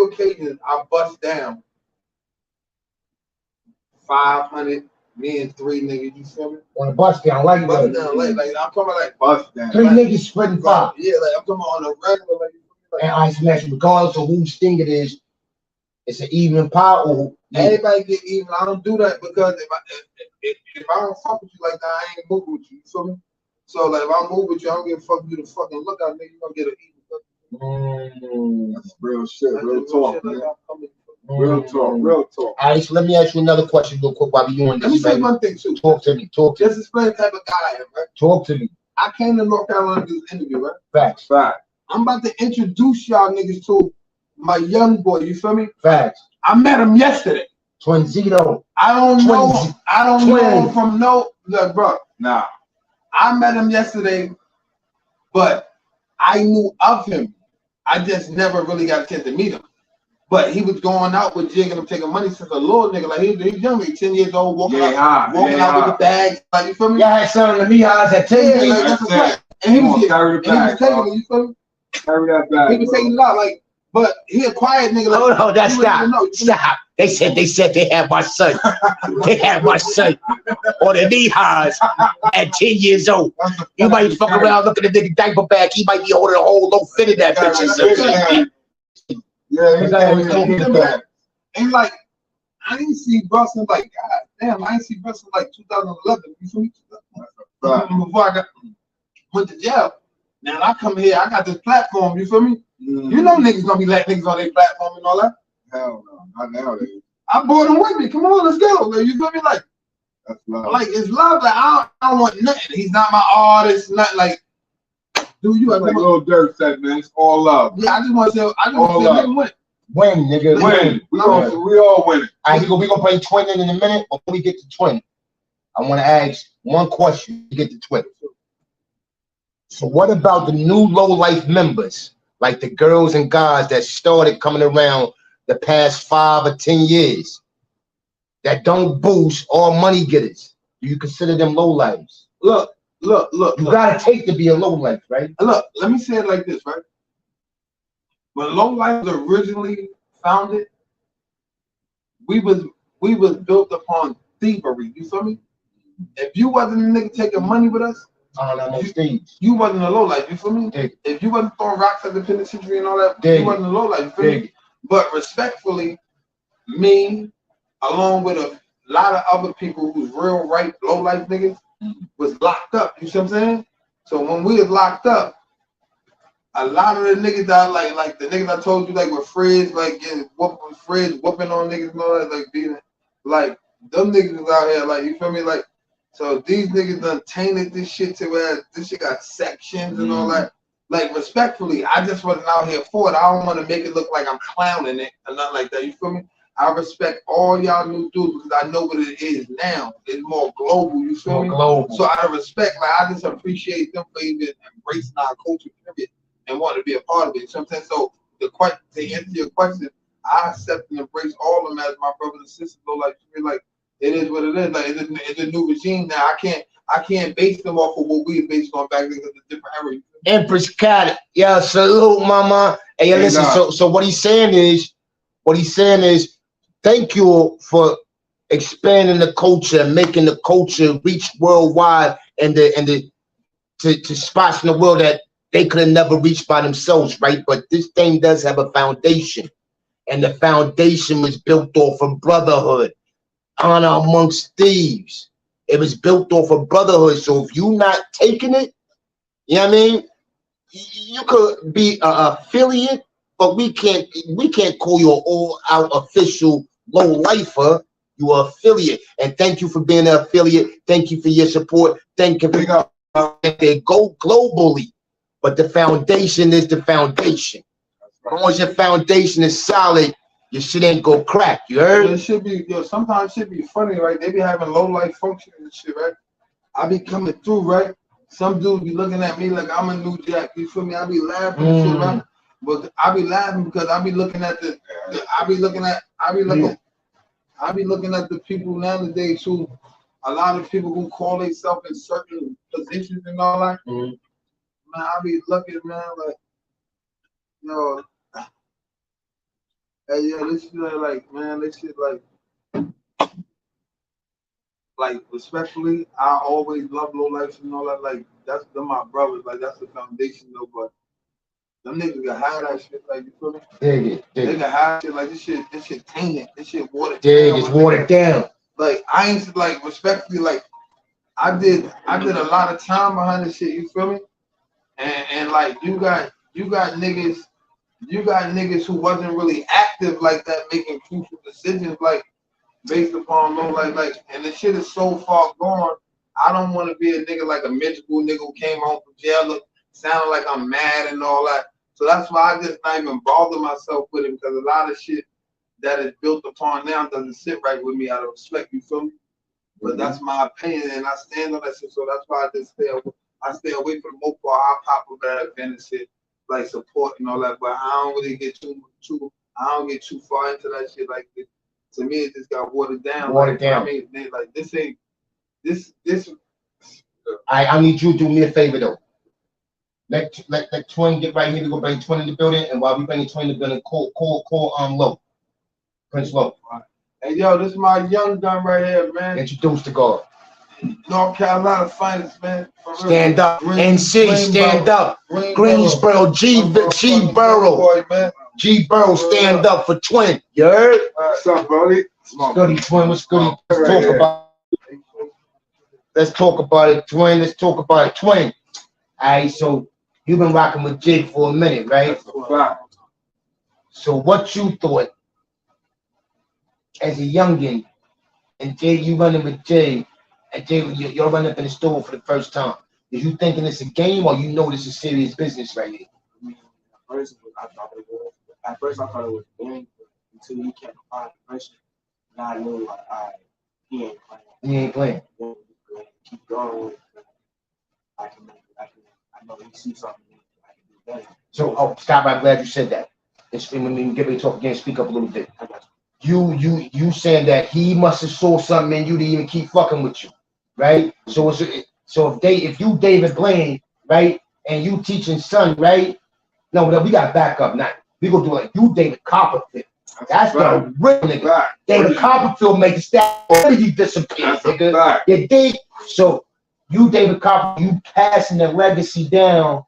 occasions, I bust down 500. Me and 3 niggas, you feel me? On a bust down, like bust down, like I'm talking about like bust down. 3 niggas spreading 5. Yeah, like I'm talking about on a regular, like and I smash regardless of whose thing it is. It's an even pie or everybody get even. I don't do that because if I don't fuck with you like that, I ain't move with you. You feel me? So like if I move with you, I don't give a fuck you to fucking look at me. You gonna get an even. That's real shit. Real talk, man. Real talk. All right, so let me ask you another question real quick while we doing this. Let me say one thing too. Talk to me. Just explain the type of guy I am, right? Talk to me. I came to North Carolina to do this interview, right? Facts. I'm about to introduce y'all niggas to my young boy. You feel me? Facts. I met him yesterday. Twinzito. I don't know him from look, bro. Nah. I met him yesterday, but I knew of him. I just never really got a chance to meet him. But he was going out with Jig and I'm taking money since a little nigga. Like he's young, he's 10 years old, walking out with the bag. Like you feel me? Yeah, I had some of the Mihas at 10 years. Like, that's right. And he was taking it, you feel me? Carry that bag. He was taking it out, like, but he a quiet nigga. Like, hold on, that's stop. They said they had my son. They had my son on the Mihas at 10 years old. You might fuck around looking at the nigga diaper bag. He might be holding a whole low fit in that bitch or something. Yeah, and like I didn't see Russell like God damn, I didn't see Russell like 2011. You feel me? Before I went to jail. Now I come here, I got this platform. You feel me? You know niggas gonna be letting niggas on their platform and all that. Hell no, not nowadays. I brought them with me. Come on, let's go. Like, you feel me? Like, that's love. Like it's love. Like I don't want nothing. He's not my artist. Not like. Do you? Like Lil Durk said, man, it's all love. Yeah, I just want to say, win. Win, nigga. Win. We all win. All right, we gonna play twin in a minute. Before we get to twin, I want to ask one question to get to twin. So what about the new low life members, like the girls and guys that started coming around the past 5 or 10 years that don't boost all money getters? Do you consider them low lives? Look. You gotta take to be a low life, right? Look, let me say it like this, right? When low life was originally founded, we was built upon thievery. You feel me? If you wasn't a nigga taking money with us, you wasn't a low life. You feel me? If you wasn't throwing rocks at the penitentiary and all that, you wasn't a low life. You feel me? But respectfully, me, along with a lot of other people who's real right low life niggas, was locked up. You see what I'm saying? So when we was locked up, a lot of the niggas that like the niggas I told you like with Frizz, like getting whooping with Frizz, whooping on niggas and all that, like being like them niggas is out here, like you feel me, like so these niggas done tainted this shit to where this shit got sections and all that. Like respectfully, I just wasn't out here for it. I don't want to make it look like I'm clowning it or nothing like that. You feel me? I respect all y'all new dudes because I know what it is now. It's more global. You feel me? Global. So out of respect, like I just appreciate them for even embracing our culture, period, and want to be a part of it. You know what I'm saying? So to answer your question, I accept and embrace all of them as my brothers and sisters. So like it is what it is. Like it's a new regime now. I can't base them off of what we based on back then because it's a different era. Empress Cat, yeah, salute, mama. Hey, listen. So what he's saying is, thank you for expanding the culture, making the culture reach worldwide, and to spots in the world that they could have never reached by themselves, right? But this thing does have a foundation, and the foundation was built off of brotherhood, honor amongst thieves. It was built off of brotherhood. So if you're not taking it, you know what I mean? You could be an affiliate, but we can't call you an all-out official low lifer. You are affiliate, and thank you for being an affiliate. Thank you for your support. Thank you for they go globally, but the foundation is the foundation. As long as your foundation is solid, your shit ain't go crack. You heard? It should be. Sometimes it should be funny, right? They be having low life functions and shit, right? I be coming through, right? Some dudes be looking at me like I'm a new jack. You feel me? I be laughing and shit, right? But I be laughing because I be looking at I be looking at the people nowadays who, a lot of people who call themselves in certain positions and all that. Man, I be looking, man, like, yo, hey, yo, this shit like, man, this shit like respectfully, I always love low life and all that. Like that's them my brothers. Like that's the foundation though. But them niggas can hide that shit. Like you feel me? They can hide shit. Like this shit tainted. This shit watered down. It's watered down. Like I ain't like respectfully. Like I did a lot of time behind this shit. You feel me? And like you got niggas who wasn't really active like that, making crucial decisions. Like. Based upon low like, and the shit is so far gone. I don't want to be a nigga like a miserable nigga who came home from jail, sounding like I'm mad and all that. So that's why I just not even bother myself with it because a lot of shit that is built upon now doesn't sit right with me out of respect. You feel me? But that's my opinion, and I stand on that shit. So that's why I just stay away for the most part. I pop up at events and shit, like support and all that. But I don't really get I don't get too far into that shit like this. To me, it just got watered down. I mean, like this ain't this. I need you to do me a favor though. Let Twin get right here. We go bring Twin in the building, and while we bring Twin in the building, call Low, Prince Low. Right. Hey yo, this is my young gun right here, man. Introduce the guard. North Carolina finest, man. Stand up, NC, stand up. Greensboro, G Borough. G Borough, stand up for Twin. You heard? What's up, Brody? Goody, Twin, what's good? Let's talk about it, Twin. Let's talk about it, Twin. All right, so you've been rocking with Jig for a minute, right? So what you thought as a youngin', and Jig, you running with Jig, and Jig, you're running up in the store for the first time. Is you thinking it's a game, or you know this is serious business right here? I mean, at first I thought it was a game, until you kept applying the pressure. Now I know, like, all right, he ain't playing. He ain't playing. Keep going. I know he sees something I can do better. So, stop. I'm glad you said that. When we get ready to talk again, speak up a little bit. You saying that he must have saw something in you to even keep fucking with you, right? So if you David Blaine, right, and you teaching son, right? No, we got to back up now. We gonna do like you, David Copperfield. That's the real nigga. David Copperfield make the stat already disappear, nigga. You dig? So you, David Copperfield, you passing the legacy down.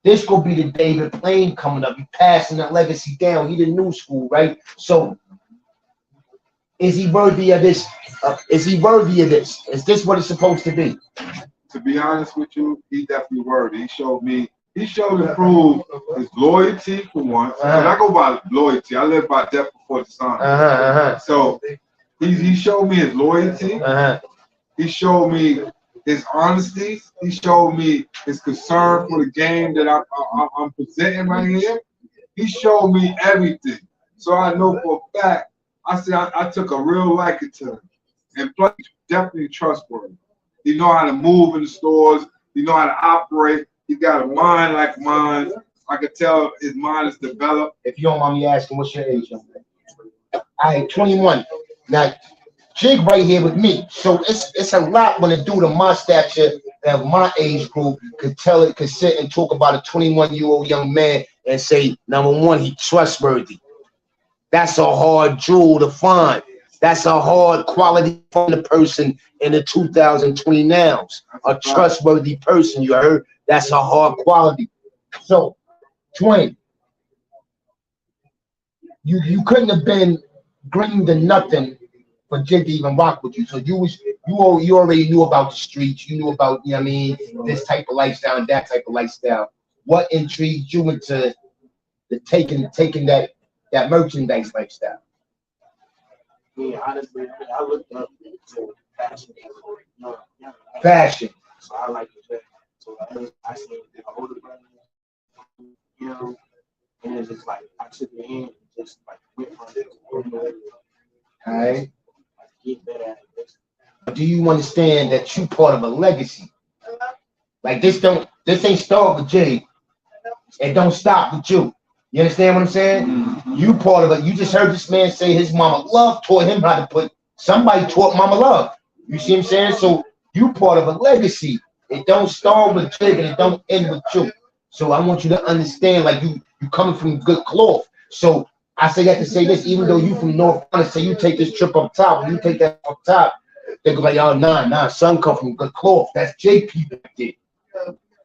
This gonna be the David Blaine coming up. You passing the legacy down. He the new school, right? So is he worthy of this? Is he worthy of this? Is this what it's supposed to be? To be honest with you, he definitely worthy. He showed me He showed and proved his loyalty for once. And I go by loyalty. I live by death before the sun. So he showed me his loyalty. He showed me his honesty. He showed me his concern for the game that I'm presenting right here. He showed me everything. So I know for a fact, I took a real liking to him. And plus, definitely trustworthy. He know how to move in the stores. He know how to operate. He got a mind like mine. I could tell his mind is developed. If you don't mind me asking, what's your age, young man? All right, 21. Now, Jig right here with me. So it's a lot when a dude of my stature and my age group could sit and talk about a 21-year-old young man and say, number one, he trustworthy. That's a hard jewel to find. That's a hard quality from the person in the 2020 nows. A trustworthy person, you heard? That's a hard quality. So, 20. You couldn't have been green to nothing for Jig to even rock with you. So you already knew about the streets. You knew about, you know what I mean, this type of lifestyle and that type of lifestyle. What intrigued you into the taking that merchandise lifestyle? Yeah, honestly, I looked up to fashion. Fashion. So I like it. So I seen the older brother, you know, and it's just like I took it in and just like went from it. All right. Get better at it. Do you understand that you part of a legacy? Like this ain't start with Jay. It don't stop with you. You understand what I'm saying? Mm-hmm. You part of it. You just heard this man say his mama love taught him how to put. Somebody taught mama love. You see what I'm saying? So you part of a legacy. It don't start with Jig and it don't end with you. So I want you to understand, like you coming from good cloth. So I say that to say this, even though you from North Carolina, say you take this trip up top, when you take that up top, they go like, oh, nah, son come from good cloth. That's JP back there.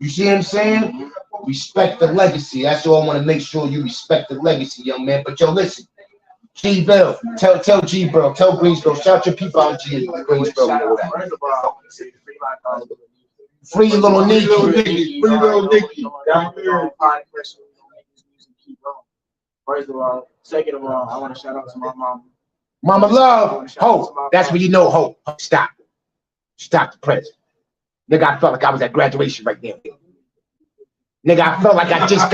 You see what I'm saying? Respect the legacy. That's all I want to make sure you respect the legacy, young man. But yo, listen, G Bell, tell G Bell, tell Greensboro, shout your people out to Greensboro. Free little Nicky. Free little Nicky. First of all, second of all, I want to shout out to my mom. Mama love. Hope. That's when you know hope. Stop. Stop the press. Nigga, I felt like I was at graduation right there. Nigga, I felt like I just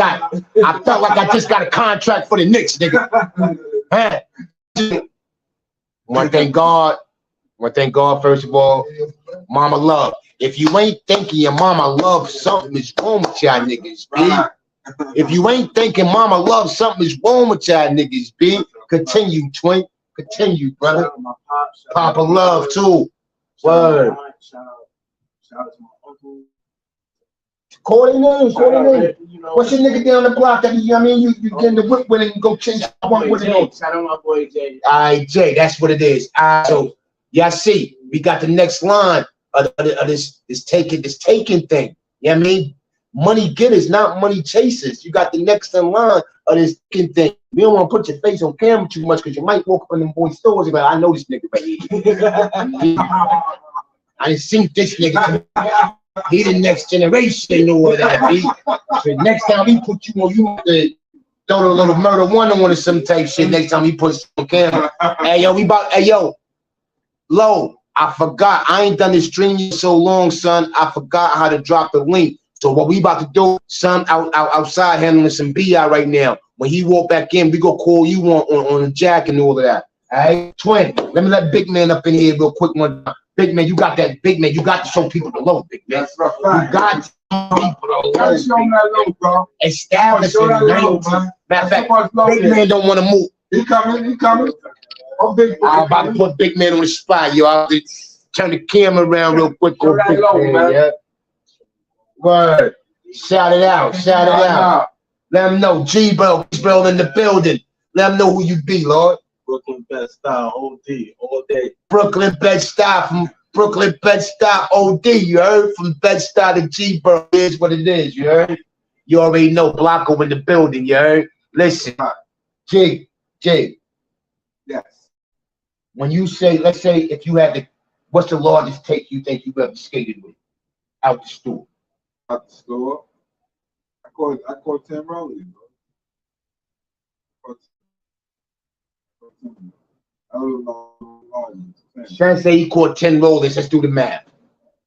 got a contract for the Knicks, nigga. Huh? One thank God, first of all, mama love. If you ain't thinking your mama love, something is wrong with y'all niggas, B. If you ain't thinking mama love, something is wrong with y'all niggas, B. Continue, twin. Continue, brother. Papa love, too. Word. Shout out to my uncle. Call the name. What's your nigga down the block that you know what I mean? You get in the whip with it and go change one with it. Shout out my boy Jay. All right, Jay, that's what it is. So y'all see, we got the next line of this taking thing. You know what I mean? Money getters, not money chasers. You got the next in line of this taking thing. We don't want to put your face on camera too much because you might walk up in them boys' stores and be like, I know this nigga right here. I didn't see this nigga. He the next generation or what that be. So next time we put you on, you have to throw a little murder one on or some type shit. Next time he puts on camera. Hey yo, Lo, I forgot. I ain't done this stream in so long, son. I forgot how to drop the link. So what we about to do, son, outside handling some BI right now. When he walk back in, we go call you on the jack and all of that. All right, twin. Let me let big man up in here real quick one. Big man, you got that. Big man, you got to show people the low, big man. That's right. You got to show people the low. Gotta show them that low, bro. Establish it. Matter of fact, big man don't want to move. He coming. Oh, big boy. I'm about to put big man on the spot, yo. I'll just turn the camera around real quick. Show that low, man. Yeah. Word. Shout it out. Let them know. G-Bro in the building. Let them know who you be, Lord. Brooklyn Bed-Stuy, OD, all day. Brooklyn Bed-Stuy from Brooklyn Bed-Stuy, OD, you heard? From Bed-Stuy to G-Bro, is what it is, you heard? You already know Blanco in the building, you heard? Listen, Jig. Yes. When you say, let's say if you had to, what's the largest take you think you ever skated with? Out the store. Out the store. I caught 10 rollies, bro. I Shan say he caught 10 rollers. Let's do the math.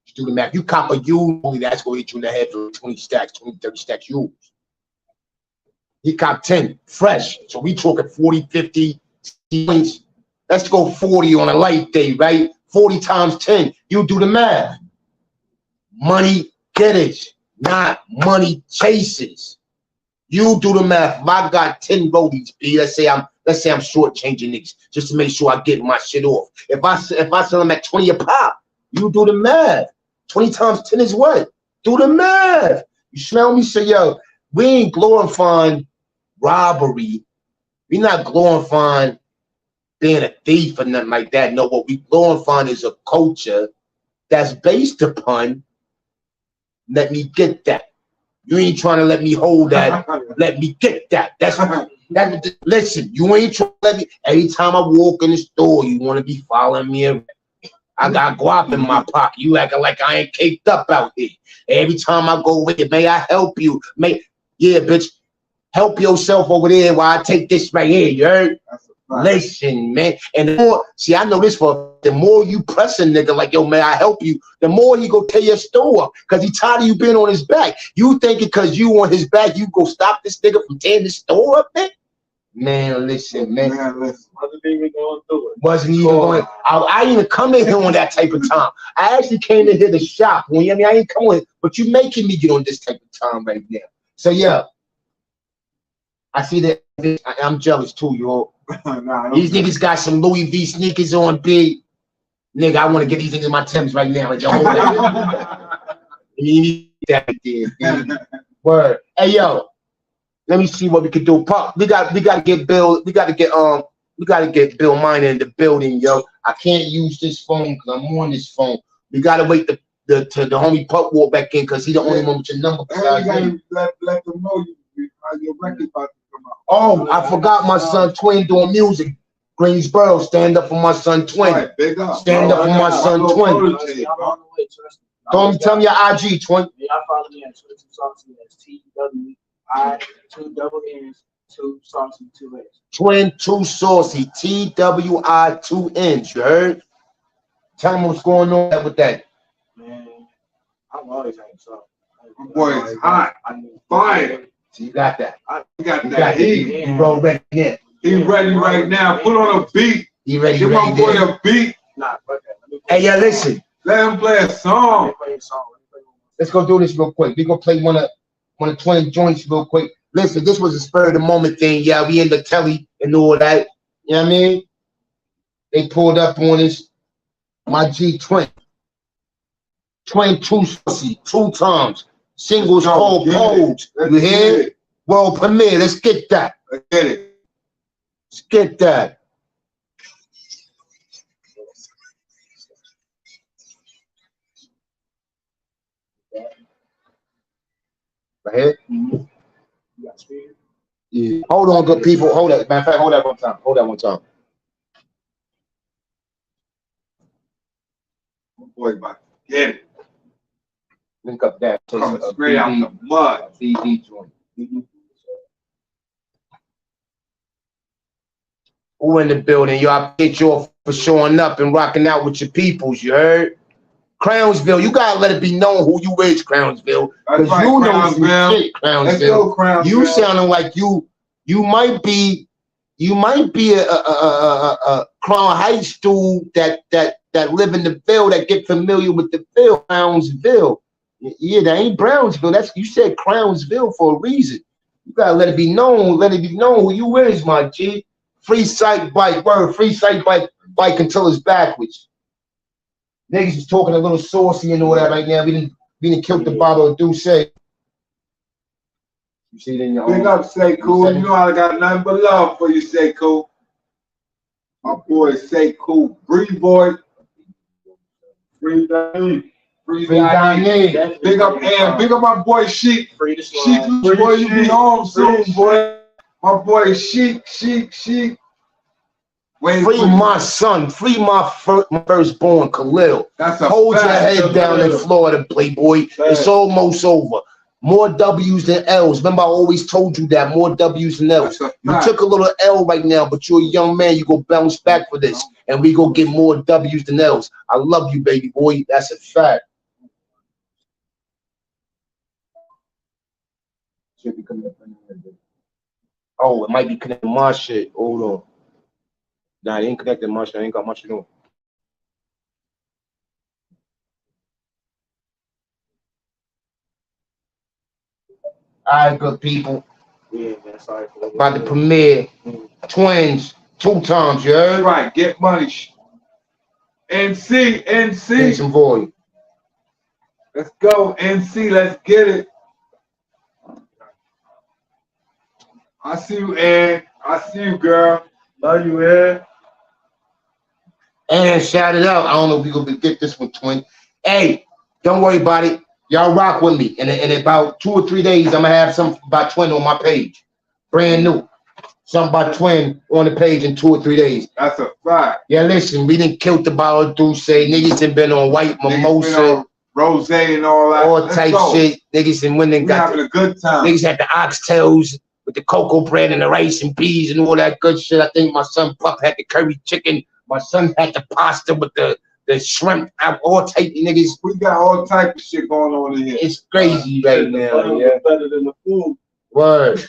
Let's do the math. You cop a U, only that's going to hit you in the head for 20 stacks, 20, 30 stacks U's. He copped 10 fresh. So we talking 40, 50 points. Let's go 40 on a light day, right? 40 times 10. You do the math. Money getters, not money chasers. You do the math. If I got 10 rollies, B, let's say I'm shortchanging niggas just to make sure I get my shit off. If I sell them at 20 a pop, you do the math. 20 times 10 is what? Do the math. You smell me? So yo, we ain't glorifying robbery. We not glorifying being a thief or nothing like that. No, what we glorifying is a culture that's based upon let me get that. You ain't trying to let me hold that. Let me get that. That's that. Listen, you ain't trying to let me. Every time I walk in the store, you want to be following me around. I got guap in my pocket. You acting like I ain't caked up out here. Every time I go with it, may I help you? Yeah, bitch, help yourself over there while I take this right here. You heard? Listen, man. And the more, see, I know this for the more you press a nigga like, yo, may I help you? The more he go tear your store up because he tired of you being on his back. You think because you on his back, you go stop this nigga from tearing the store up, man? Man, listen, man. Wasn't even going through it. Wasn't even going. I didn't even come in here on that type of time. I actually came in here to shop. Well, I mean, I ain't coming, but you making me get on this type of time right now. So yeah, I see that. I'm jealous too, yo. These niggas got some Louis V sneakers on, big nigga. I want to get these niggas my Timbs right now. Like, hold that. You need that there, word. Hey yo, let me see what we can do. Pop, we got to get Bill. We got to get Bill Miner in the building, yo. I can't use this phone because I'm on this phone. We got to wait the homie Pup walk back in because he the only one with your number. Let them know your record about to come out. Oh, I forgot my son Twin doing music. Greensboro, stand up for my son Twin. Right, big up. Stand up for my son Twin. Tell me your IG, Twin. Y'all follow me on Twitter, Saucy. That's TWI, 2 double N's, 2 Saucy, 2 N's. Twin 2 Saucy, TWI 2 N's. You heard? Tell him what's going on with that. Man, I'm always having something. My boy is hot. Fire. So you got that. You got that heat. He roll ready in. He ready right now. Put on a beat. He ready. Give my boy a beat. Nah, fuck that. Hey, yeah, listen. Let him play a song. Let's go do this real quick. We gonna play one of Twin joints real quick. Listen, this was a spur of the moment thing. Yeah, we in the telly and all that. You know what I mean? They pulled up on us. My G Twin. Twin 2 Saucy, 2 times. Singles called Codes. You hear? World premiere. Let's get that. Let's get it. Let's get that. Right here? Yeah. Hold on, good people. Hold that. Matter of fact, hold that one time. Hold that one time. My boy about to get it. Link up that. Coming straight out the mud. CD joint. Who in the building? Yo, I appreciate you all for showing up and rocking out with your peoples, you heard? Crownsville, you gotta let it be known who you is, Crownsville. Because right, you know some shit, Crownsville. Let's go, Crownsville. You sounding like you might be a Crown Heights student that live in the Ville, that get familiar with the Ville, Crownsville. Yeah, that ain't Brownsville. That's, you said Crownsville for a reason. You gotta let it be known. Let it be known who you is, my G. Free sight bike, word. Free sight bike until it's backwards. Niggas is talking a little saucy and all that right now. We didn't kill the bottle of Douce. You see it in your Big up, Say Cool. You know I got nothing but love for you, Say Cool. My boy, Say Cool. Bree boy. Free Diane. Free Diane. Big up, and big up my boy, Sheik. Sheik, boy, you be home soon, boy. My boy, Sheik. Free my son. Free my firstborn, Khalil. That's a Hold fact. your head down in Florida, Playboy. It's almost over. More W's than L's. Remember, I always told you that. More W's than L's. You took a little L right now, but you're a young man. You go bounce back for this, and we go get more W's than L's. I love you, baby boy. That's a fact. Should be coming up. Oh, it might be connecting my shit. Hold on. Nah, it ain't connecting my shit. I ain't got my shit on. All right, good people. Yeah, man. Sorry for that. About to premiere Twins 2 times, you heard? Right, get money. NC, NC. Some void. Let's go, NC. Let's get it. I see you, Ed. I see you, girl. Love you, Ed. And shout it out. I don't know if we're going to get this one, Twin. Hey, don't worry about it. Y'all rock with me. In about 2 or 3 days, I'm going to have something about Twin on my page. Brand new. Something about Twin on the page in 2 or 3 days. That's a fact. Yeah, listen, we didn't kill the bottle Douce. Niggas done been on white mimosa. Rose and all that. All type shit. Niggas and when they got having a good time. Niggas had the oxtails with the cocoa bread and the rice and peas and all that good shit. I think my son Pup had the curry chicken. My son had the pasta with the shrimp. All type of niggas. We got all type of shit going on in here. It's crazy right now. Yeah. Better than the food. Word.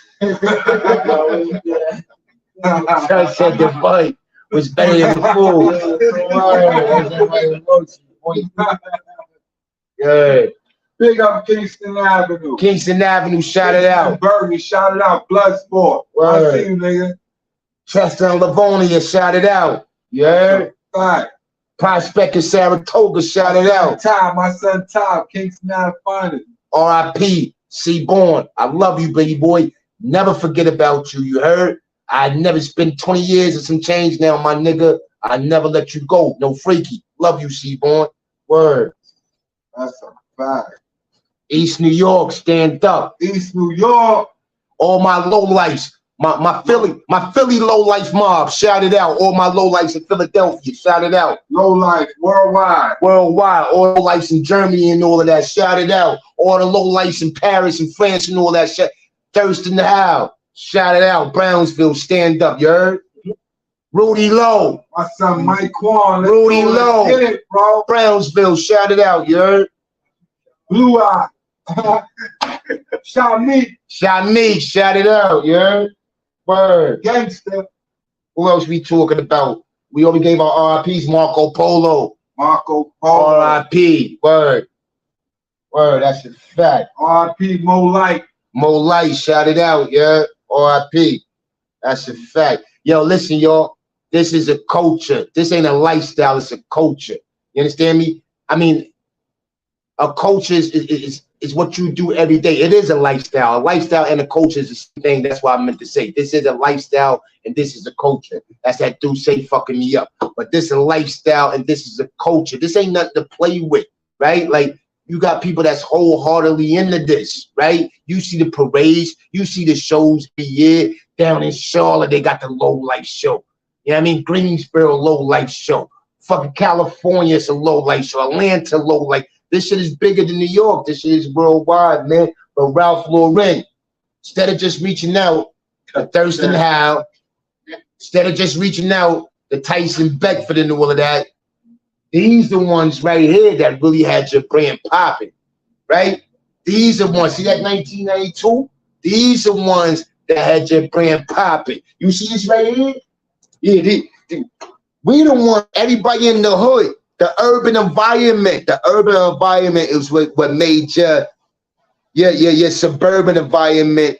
I said the fight was better than the food. Yeah. Big up Kingston Avenue. Kingston Avenue, shout it out. Bernie, shout it out. Bloodsport. Word. I see you, nigga. Chester and Livonia, shout it out. Yeah. Right. Prospect of Saratoga, shout it out. Ty, my son Ty, Kingston Avenue finest. R.I.P. Seaborn. I love you, baby boy. Never forget about you. You heard? I never spent 20 years and some change now, my nigga. I never let you go. No freaky. Love you, Seaborn. Word. That's a fact. East New York, stand up. East New York. All my low lights. My Philly low life mob, shout it out. All my low lights in Philadelphia, shout it out. Low life worldwide. Worldwide, all the lights in Germany and all of that, shout it out. All the low lights in Paris and France and all that shit. Thurston the Howe, shout it out. Brownsville, stand up, you heard? Rudy Lowe. My son Mike Quan. Rudy Lowe. Get it, bro. Brownsville, shout it out, you heard? Blue Eye. Shout me. Shout me, shout it out, you heard? Word. Gangster. Who else we talking about? We already gave our RIPs, Marco Polo. Marco Polo. RIP. Word. Word, that's a fact. RIP Mo Light. Mo Light, shout it out, yeah. RIP. That's a fact. Yo, listen, y'all. This is a culture. This ain't a lifestyle, it's a culture. You understand me? I mean, a culture is what you do every day. It is a lifestyle. A lifestyle and a culture is the same thing. That's what I meant to say. This is a lifestyle and this is a culture. That's that dude say fucking me up. But this is a lifestyle and this is a culture. This ain't nothing to play with, right? Like, you got people that's wholeheartedly into this, right? You see the parades, you see the shows every year. Down in Charlotte, they got the low life show. You know what I mean? Greensboro, low life show. Fucking California, it's a low life show. Atlanta, low life. This shit is bigger than New York. This shit is worldwide, man. But Ralph Lauren, instead of just reaching out to Thurston Howe, instead of just reaching out to Tyson Beckford and all of that, these the ones right here that really had your brand popping, right? These are ones. See that 1992? These are ones that had your brand popping. You see this right here? Yeah, we the one. Everybody in the hood. The urban environment is what made your suburban environment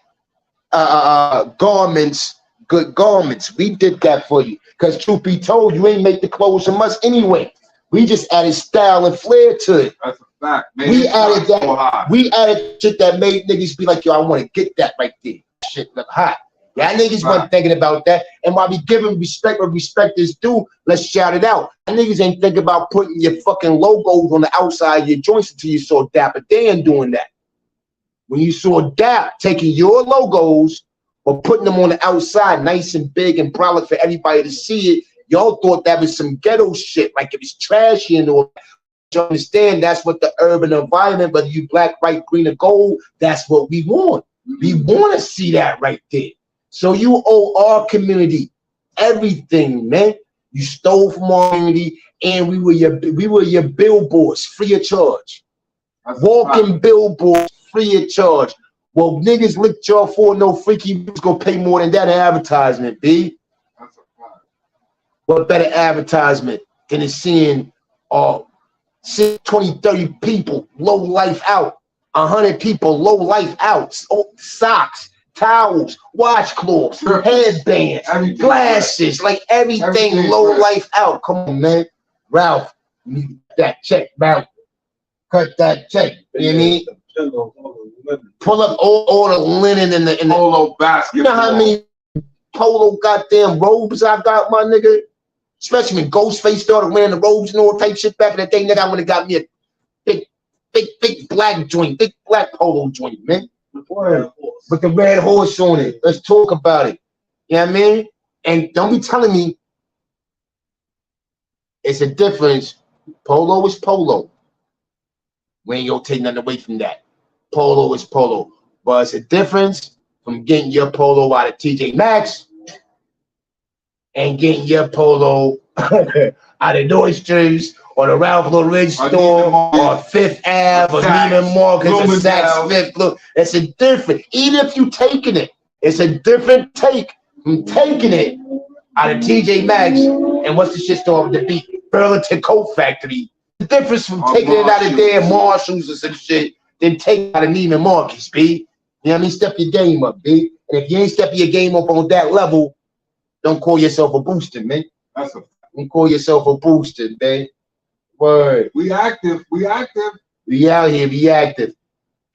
garments good garments. We did that for you. Because truth be told, you ain't make the clothes from us anyway. We just added style and flair to it. That's a fact. We added that. We added shit that made niggas be like, yo, I want to get that right there. Shit look hot. Yeah, niggas weren't thinking about that. And while we giving respect where respect is due, let's shout it out. Niggas ain't thinking about putting your fucking logos on the outside of your joints until you saw Dapper Dan doing that. When you saw Dap taking your logos or putting them on the outside, nice and big and proud for everybody to see it, y'all thought that was some ghetto shit, like it was trashy and all that. You understand? That's what the urban environment, whether you black, white, green, or gold, that's what we want. We want to see that right there. So you owe our community everything, man. You stole from our community, and we were your billboards free of charge. Walking billboards free of charge. Well, niggas licked y'all for no freaky, was gonna pay more than that in advertisement, B. What better advertisement than seeing 20, 30 people low life out, 100 people low life out, socks, towels, washcloths, headbands, glasses, like everything low life out. Come on, man. Ralph, you need that check, Ralph. Cut that check. You know what I mean? Pull up all the linen in the polo basket. You know how many polo goddamn robes I got, my nigga? Especially when Ghostface started wearing the robes and all type shit back in the day, nigga, I would have got me a big black joint, big black polo joint, man. With the red horse on it. Let's talk about it. You know what I mean? And don't be telling me it's a difference. Polo is polo. We ain't gonna take nothing away from that. Polo is polo. But it's a difference from getting your polo out of TJ Maxx and getting your polo out of Nordstrom's or the Ralph Lauren store or Fifth Ave or Neiman Marcus or Saks Fifth. Look, it's a different. Even if you taking it, it's a different take from taking it out of TJ Maxx and what's the shit store with the beat? Burlington Coat Factory. The difference from taking it out of there, Marshalls or some shit, than taking it out of Neiman Marcus, B. You know what I mean? Step your game up, B. And if you ain't stepping your game up on that level, don't call yourself a booster, man. Don't call yourself a booster, man. Word. We active. We active. We out here. We active.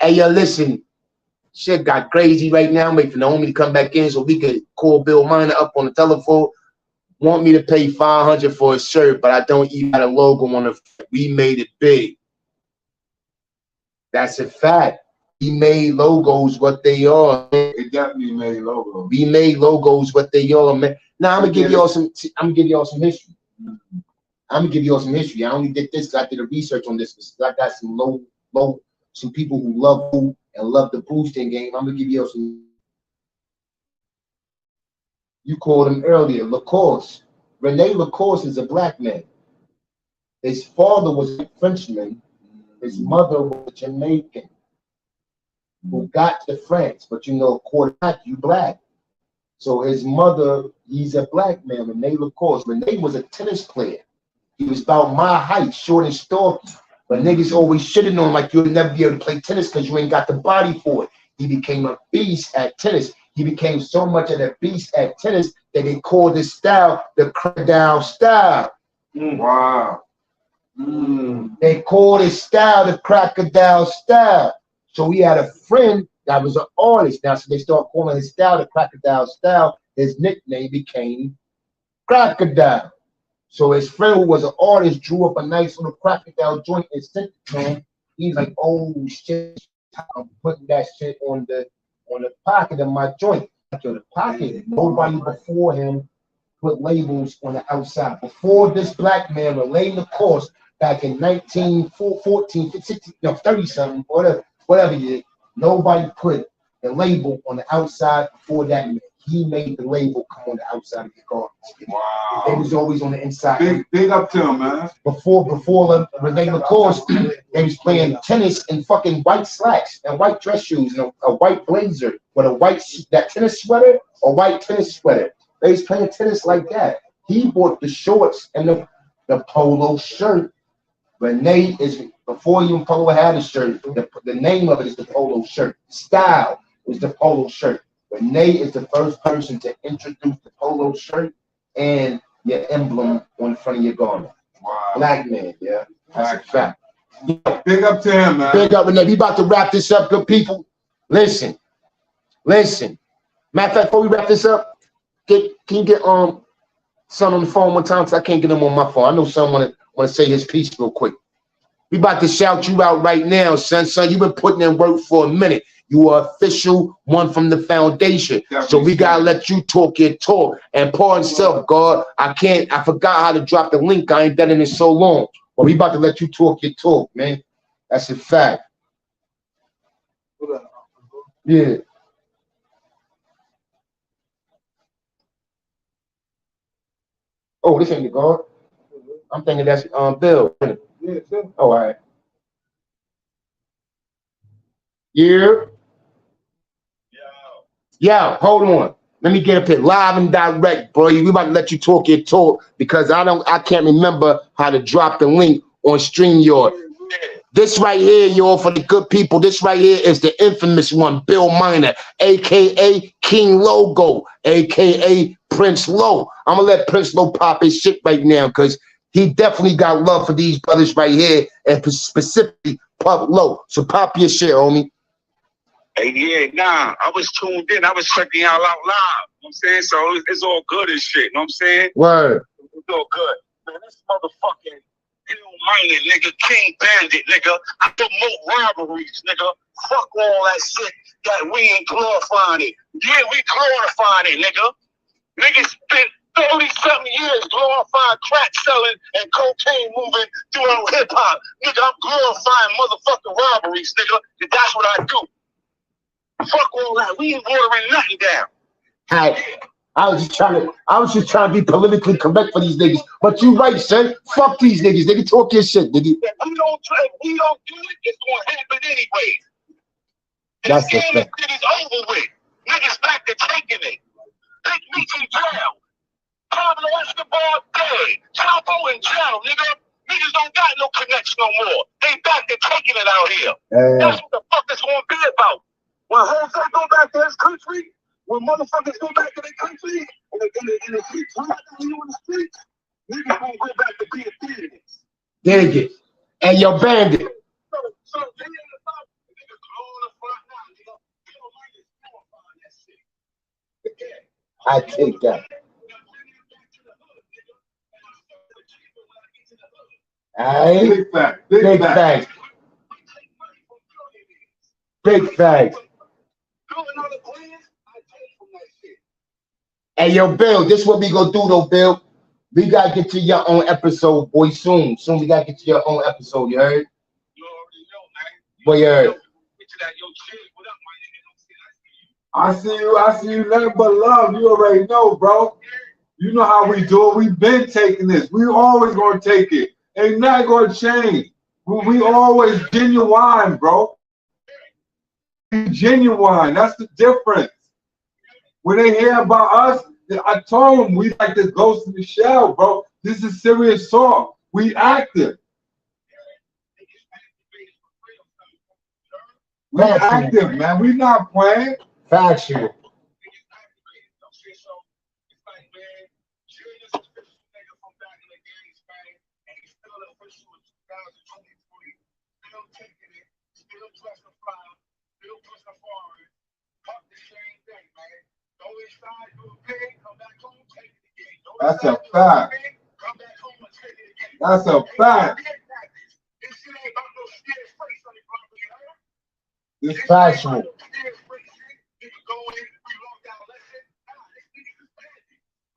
Hey, yo, listen. Shit got crazy right now. I'm waiting for Naomi to come back in so we could call Bill Miner up on the telephone. Want me to pay $500 for a shirt, but I don't even have a logo on it. We made it big. That's a fact. We made logos what they are. Man. It definitely made logos. We made logos what they are, man. Now I'm gonna give y'all some. I'm gonna give y'all some history. I'm gonna give y'all some history. I only did this because I did a research on this. Because I got some people who love food and love the boosting game. I'm gonna give y'all some. You called him earlier, Lacoste. Rene Lacoste is a black man. His father was a Frenchman. His mother was a Jamaican who got to France. But you know, according to you black. So his mother, he's a black man, Rene Lacoste. Rene was a tennis player. He was about my height, short and stocky. But niggas always shitting on him like you'll never be able to play tennis because you ain't got the body for it. He became a beast at tennis. He became so much of a beast at tennis that they called his style the crocodile style. Wow. They called his style the crocodile style. So he had a friend that was an artist. Now, so they start calling his style the crocodile style. His nickname became Crocodile. So his friend who was an artist drew up a nice little crocodile joint and sent it to him. He's like, oh shit, I'm putting that shit on the pocket of my joint. The pocket. Nobody before him put labels on the outside. Before this black man, Rene Lacoste, back in 1914, 16, no, 30 something, whatever you did, nobody put the label on the outside before that man. He made the label come on the outside of your garments. Wow. It was always on the inside. Big up to him, man. Before Rene Lacoste, they was playing tennis in fucking white slacks and white dress shoes and a white blazer with a white that tennis sweater or white tennis sweater. They was playing tennis like that. He bought the shorts and the polo shirt. Rene is before even polo had a shirt. The name of it is the polo shirt. Style is the polo shirt. Rene is the first person to introduce the polo shirt and your emblem on the front of your garment. Wow. Black man, yeah. That's a fact. Big up to him, man. Big up, Rene. We about to wrap this up, good people. Listen. Matter of fact, before we wrap this up, can you get son on the phone one time? Because I can't get him on my phone. I know someone want to say his piece real quick. We about to shout you out right now, son. You've been putting in work for a minute. You are official one from the foundation. Definitely. So we gotta let you talk your talk. And pardon self, God, I forgot how to drop the link. I ain't done it in so long. Well, we about to let you talk your talk, man. That's a fact. Yeah. Oh, this ain't the guard. I'm thinking that's Bill. Yeah, sure. Oh, all right. Yeah. Yeah, hold on. Let me get up here live and direct, bro. We about to let you talk your talk because I can't remember how to drop the link on StreamYard. This right here, y'all, for the good people, this right here is the infamous one, Bill Miner, aka King Logo, aka Prince Low. I'm gonna let Prince Low pop his shit right now because he definitely got love for these brothers right here, and specifically Pup Low. So pop your shit, homie. Hey, yeah, nah, I was tuned in. I was checking y'all out live. You know what I'm saying? So it's all good and shit. You know what I'm saying? Word. It's all good. Man, this motherfucking Bill-minded nigga, King Bandit, nigga. I promote robberies, nigga. Fuck all that shit that we ain't glorifying it. Yeah, we glorifying it, nigga. Niggas spent 30-something years glorifying crack selling and cocaine moving through hip-hop. Nigga, I'm glorifying motherfucking robberies, nigga. And that's what I do. Fuck all that. We ain't watering nothing down. Hey, I was just trying to be politically correct for these niggas. But you right, son. Fuck these niggas. They can talk your shit, nigga. If we don't do it, it's gonna happen anyway. That's the the thing. shit is over with. Niggas back to taking it. Big Meech in jail. Pablo Escobar dead. Chapo in jail, nigga. Niggas don't got no connection no more. They back to taking it out here. That's what the fuck it's gonna be about. When Jose go back to his country, when motherfuckers go back to their country, and they keep talking in the streets, niggas gonna go back to being bandits. Dig it. And your bandit. So they ain't about nigga glorify now, nigga. You don't like it, glorify that shit. I take that. Hey, Big fact. big fact. Big fact. Hey, yo, Bill, this what we gonna do, though, Bill. We gotta get to your own episode, boy, soon. Soon we gotta get to your own episode, you heard? You already know, man. Boy, you heard. I see you, nothing but love. You already know, bro. You know how we do it. We've been taking this. We always gonna take it. Ain't nothing gonna change. We always genuine, bro. Genuine. That's the difference. When they hear about us, I told them we like the ghost in the shell, bro. This is serious talk. We active. We active, man. We not playing. Factual. That's a fact. That's a fact. It's factual.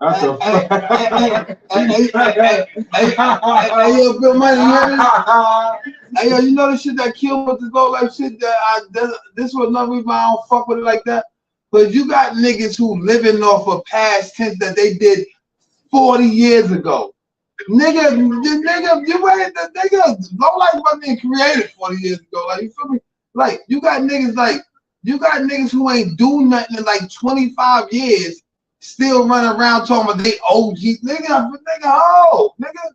That's a fact. Hey, yo, Bill Money, hey, yo, you know the shit that killed with this low life shit this was another reason I don't fuck with it like that. But you got niggas who living off of past tense that they did 40 years ago. Nigga, you ain't the nigga. Low life was being created 40 years ago. Like, you feel me? Like, you got niggas who ain't do nothing in like 25 years, still running around talking about they OG. Nigga, oh, nigga.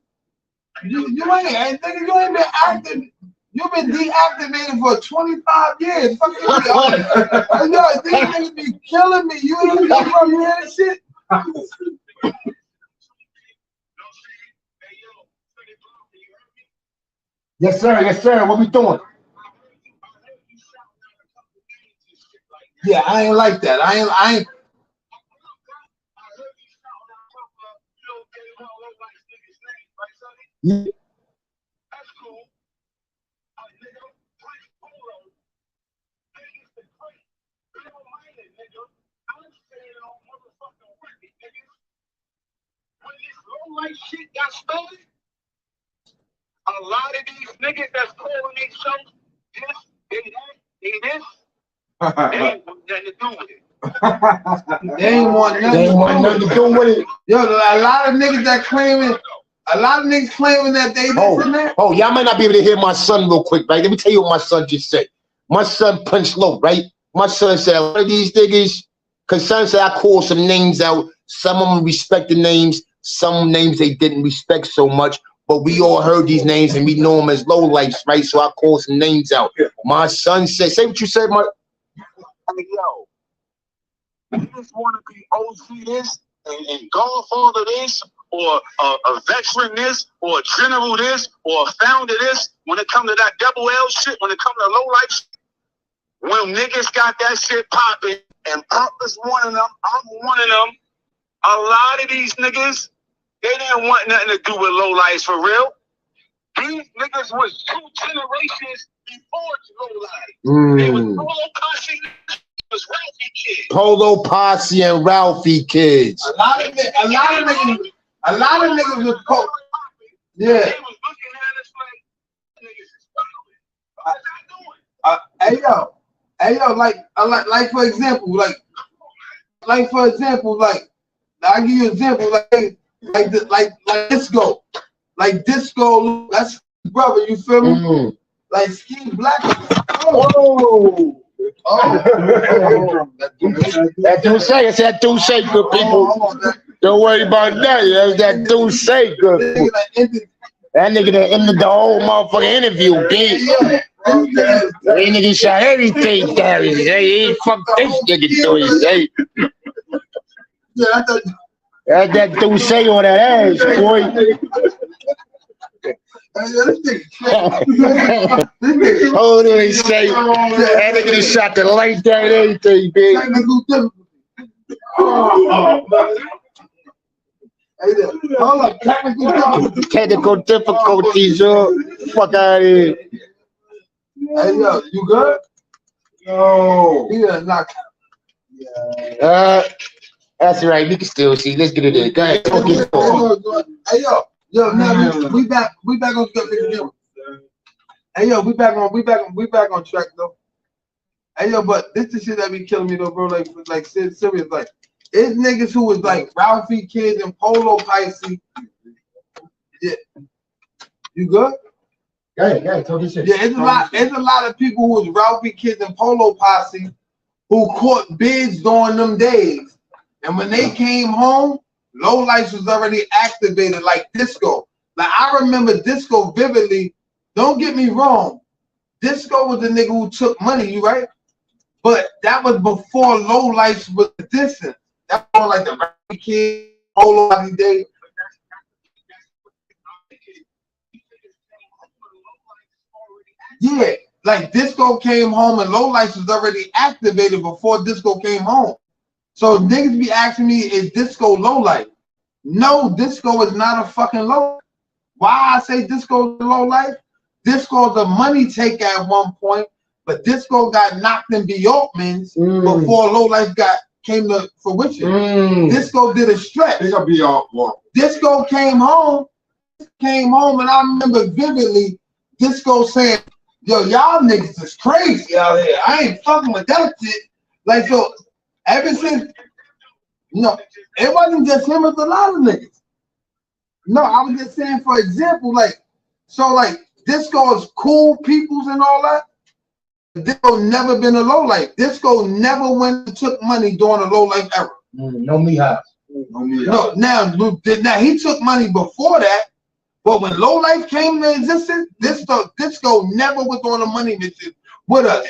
You ain't been acting. You've been deactivated for 25 years. Fuck you. Yo, these niggas be killing me. You hear that shit? Yes, sir. Yes, sir. What we doing? Yeah, I ain't like that. I ain't. Yeah. When this low life shit got started, a a lot of these niggas that's calling themselves this, they this, they ain't want nothing to do with it. They ain't want nothing to do with it. Yo, a lot of niggas that claiming, that they this and that. Oh, y'all might not be able to hear my son real quick, right? Let me tell you what my son just said. My son punched low, right? My son said, a lot of these niggas, because son said I called some names out. Some of them respected names, some names they didn't respect so much. But we all heard these names and we know them as low lifes, right? So I called some names out. My son said, say what you said, my. Hey, yo, you just want to be OG this and Godfather this, or a veteran this, or a general this, or a founder this. When it comes to that double L shit, when it comes to low life shit, when niggas got that shit popping, and PUP is one of them, I'm one of them. A lot of these niggas, they didn't want nothing to do with low lives for real. These niggas was 2 generations before low life. They was Polo Posse, was Ralphie kids. Polo Posse and Ralphie kids. A lot of niggas was cold. Yeah. They was looking at us like, niggas is Hey yo, like for example, I'll give you an example, like disco, that's brother, you feel me? Like Ski Black. That do say, it's that do say, good people. Don't worry about that. That's that do say, good people. That nigga that ended the whole motherfucking interview, bitch. That nigga shot everything down. Hey, fuck this nigga doing. Hey. That do say on that ass, boy. Hold on, he say that nigga shot the light down and everything, bitch. Hold up, technical difficulties, yo. Fuck out of here. Hey yo, you good? No. Yeah, knock. That's right. We can still see. Let's get it in. Go ahead. Hey yo, now we back on track. Hey yo, we back on track though. Hey yo, but this the shit that be killing me though, bro. Like serious, like it's niggas who was like Ralphie kids and Polo Posse. Yeah, you good? Yeah, talk this shit. Yeah, it's a lot of people who was Ralphie kids and Polo Posse who caught bids during them days, and when they came home, low lights was already activated like disco. Like I remember disco vividly. Don't get me wrong, disco was the nigga who took money, you right? But that was before low lights was the distance. That was like the Ralphie kid, Polo Posse day. Yeah, like disco came home and low lights was already activated before disco came home. So niggas be asking me, is disco low light? No, disco is not a fucking low. Why I say disco is low light? Disco is a money taker at one point, but disco got knocked in Bjorkman's before low life came to fruition. Disco did a stretch. Disco came home, and I remember vividly disco saying, yo, y'all niggas is crazy out here. I ain't fucking with that shit. Like, so, ever since, it wasn't just him, it's a lot of niggas. No, I was just saying, for example, disco is cool peoples and all that. Disco never been a low life. Disco never went and took money during a low life era. No me house. No, now he took money before that. But when low life came into existence, disco never was on the money mission with us.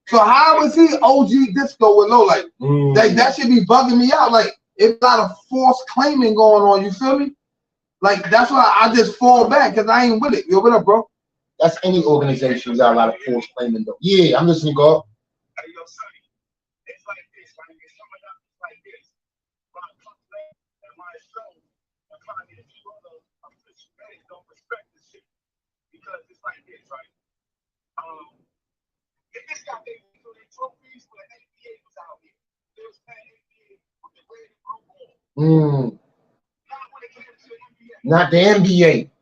So how was he OG disco with low life? Like that should be bugging me out. Like it's a lot of false claiming going on. You feel me? Like that's why I just fall back because I ain't with it. Yo, what up, bro? That's any organization got a lot of false claiming though. Yeah, I'm listening, God. Hey, yo, Sonny, it's like this, right? It's coming up like this. My complaint and my show, I'm trying to get you other official men don't respect this shit. Because it's like this, right? If this got their trophies when the NBA was out here, they was playing NBA with the red and blue ball. Not when it came to the NBA. Not the NBA.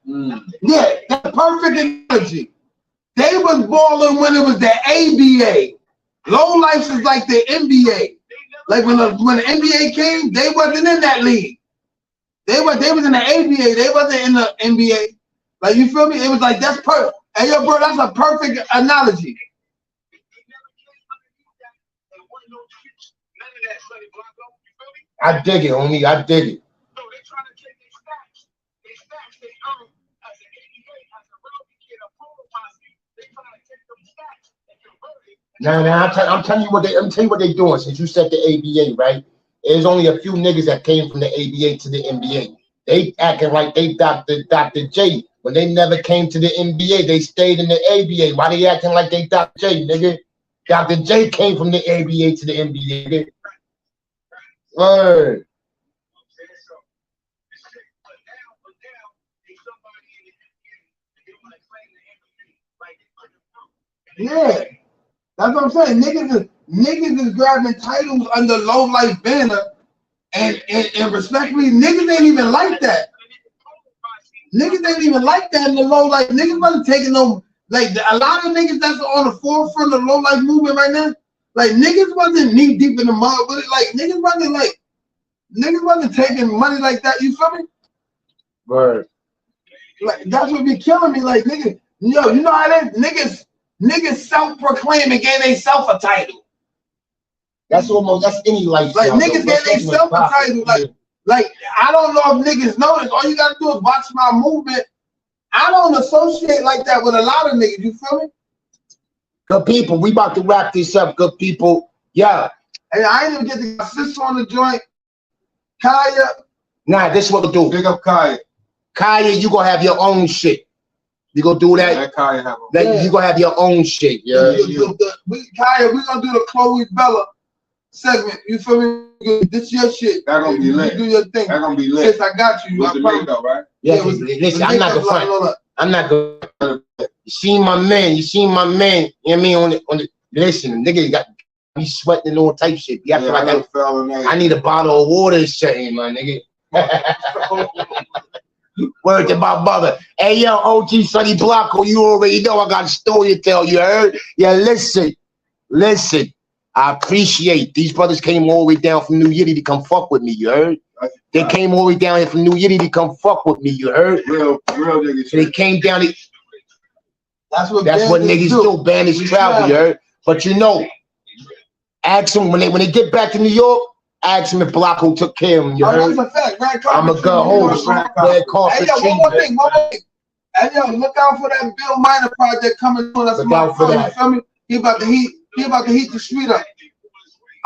Yeah, that's perfect analogy. They was balling when it was the ABA. Low life is like the NBA. Like when the NBA came, they wasn't in that league. They was in the ABA. They wasn't in the NBA. Like, you feel me? It was like, that's perfect. Hey, yo, bro, that's a perfect analogy. I dig it, homie. I dig it. Now, I'm telling you what they doing. Since you said the ABA, right? There's only a few niggas that came from the ABA to the NBA. They acting like they Dr. J. When they never came to the NBA, they stayed in the ABA. Why they acting like they Dr. J, nigga? Dr. J came from the ABA to the NBA, nigga. Word. Yeah. That's what I'm saying. Niggas is grabbing titles under low life banner, and respectfully, niggas ain't even like that. Niggas ain't even like that in the low life. Niggas wasn't taking no, like, a lot of niggas that's on the forefront of the low life movement right now. Like, niggas wasn't knee deep in the mud with it. Like, niggas wasn't taking money like that. You feel me? Word. Like, that's what be killing me. Like, niggas, yo, you know how that niggas self-proclaiming gave they self a title. That's any life. Like, niggas gave they self a title. Like, I don't know if niggas know this. All you gotta do is watch my movement. I don't associate like that with a lot of niggas. You feel me? Good people, we about to wrap this up. Good people, yeah. Hey, I ain't even get the sister on the joint. Kaya. Nah, this is what we'll do. Big up Kaya. Kaya, you gonna have your own shit. You gonna do that? Let Kaya have You gonna have your own shit. Yeah. Kaya, we gonna do the Chloe Bella segment. You feel me? This your shit. That gonna be lit. You do your thing. That gonna be lit. Since I got you. With the makeup, right? Yeah, listen, I'm not gonna. I'm not gonna. You see my man. You know what I mean? On the listen, nigga got me sweating and all type shit. You feel like I need a bottle of water and shit, my nigga. Word to my mother. Hey, yo, OG Sonny Blanco, you already know I got a story to tell you, heard? Yeah, listen. I appreciate these brothers came all the way down from New Yiddy to come fuck with me, you heard? They came all the way down here from New Yiddy to come fuck with me, you heard? Real niggas. They came down. That's what niggas do. Bandits travel, you heard? But you know, ask them when they get back to New York. Ask him if Blanco took care of him. You heard? That's a fact. I'm a good host. Hey, yo, one more thing. Hey, yo, look out for that Bill Minor project coming soon. That's my phone. You feel me? He about to heat the street up.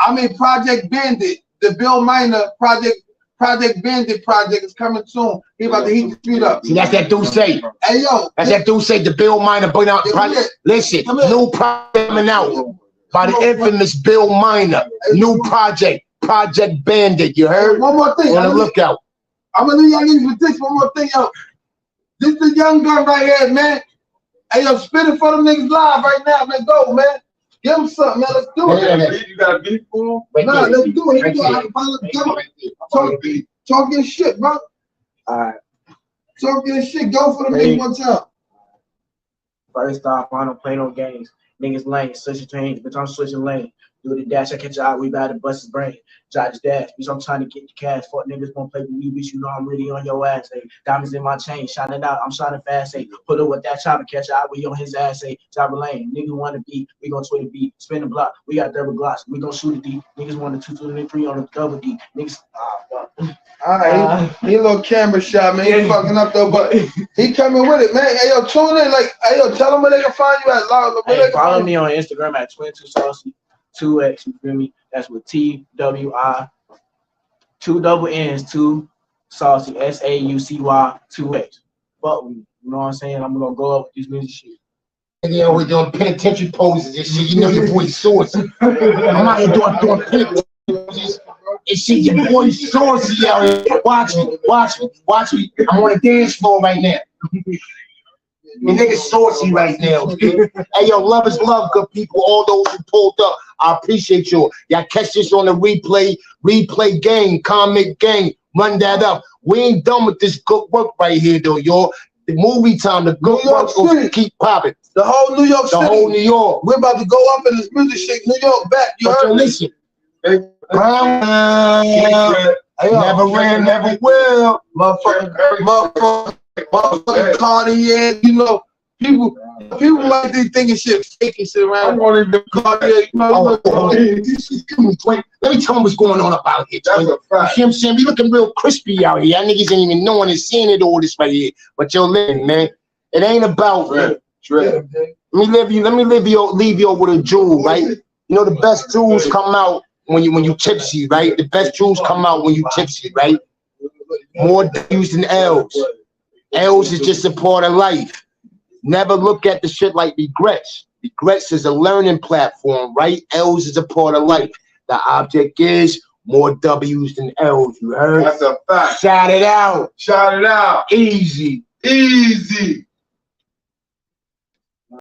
I mean, Project Bandit, the Bill Minor Project Bandit project is coming soon. He about to heat the street up. See, that's that dude say. Hey, yo. That's that dude say. The Bill Minor bring out project. Listen, new project coming out by the infamous Bill Minor. New project. Project Bandit, you heard? One more thing. On the lookout. I'm gonna leave y'all niggas with this. One more thing, yo. This the young gun right here, man. Hey, yo, spit it for them niggas live right now, man. Go, man. Give them something, man. Let's do it. You got a beat for him? No, let's do it. Talking shit, bro. All right. Talking shit. Go for them niggas one time. First off, I don't play no games. Niggas lane, switching trains, bitch, I'm switching lane. Do the dash, I catch your eye, we about to bust his brain. Judge dash, bitch, I'm trying to get the cash. Fuck niggas won't play with me, bitch, you know I'm really on your ass, hey. Diamonds in my chain, shining out, I'm shining fast, hey. Put up with that chopper, catch your eye, we on his ass, hey. Jobber lane, niggas want to beat, we gon' Twitter beat, spin the block, we got double glocks, we gon' shoot it deep. Niggas want to 2, 2, and 3 on the double D. Niggas, Alright, he a little camera shot, man. He fucking up though, but he coming with it, man. Hey, yo, tune in, like, hey, yo, tell them where they can find you at. Hey, follow me on Instagram at 22saucy. 2X, you feel me? That's with TWI, 2 double N's, 2 saucy, SAUCY, 2X. Fuck with me. You know what I'm saying? I'm gonna go up with this music shit. Yeah, we're doing penitentiary poses and shit. You know your boy Saucy. I'm out here doing penitentiary poses and shit. Your boy Saucy out here. Watch me. I'm on the dance floor right now. Your nigga saucy right now. Hey, yo, love is love, good people. All those who pulled up, I appreciate you. Y'all catch this on the replay game, comment game. Run that up. We ain't done with this good work right here, though, y'all. The movie time, the good New York work City. keep popping. The whole New York The City. whole New York. We're about to go up in this music shit. New York back. You But heard yo, me? listen. Never ran, never will. Motherfucking Cartier, you know, people like they thinking shit fake and shit around. Cartier, you know. Let me tell them what's going on about here. That's a You see fact. what I'm saying? We looking real crispy out here. Y'all niggas ain't even knowing and seeing it all this right here. But yo, listen, man, it ain't about. Let me leave you with a jewel, right? You know the best jewels come out when you tipsy, right? The best jewels come out when you tipsy, right? More W's than L's. L's is just a part of life. Never look at the shit like regrets. Regrets is a learning platform, right? L's is a part of life. The object is more W's than L's. You heard? That's a fact. Shout it out. Shout it out. Easy. Easy.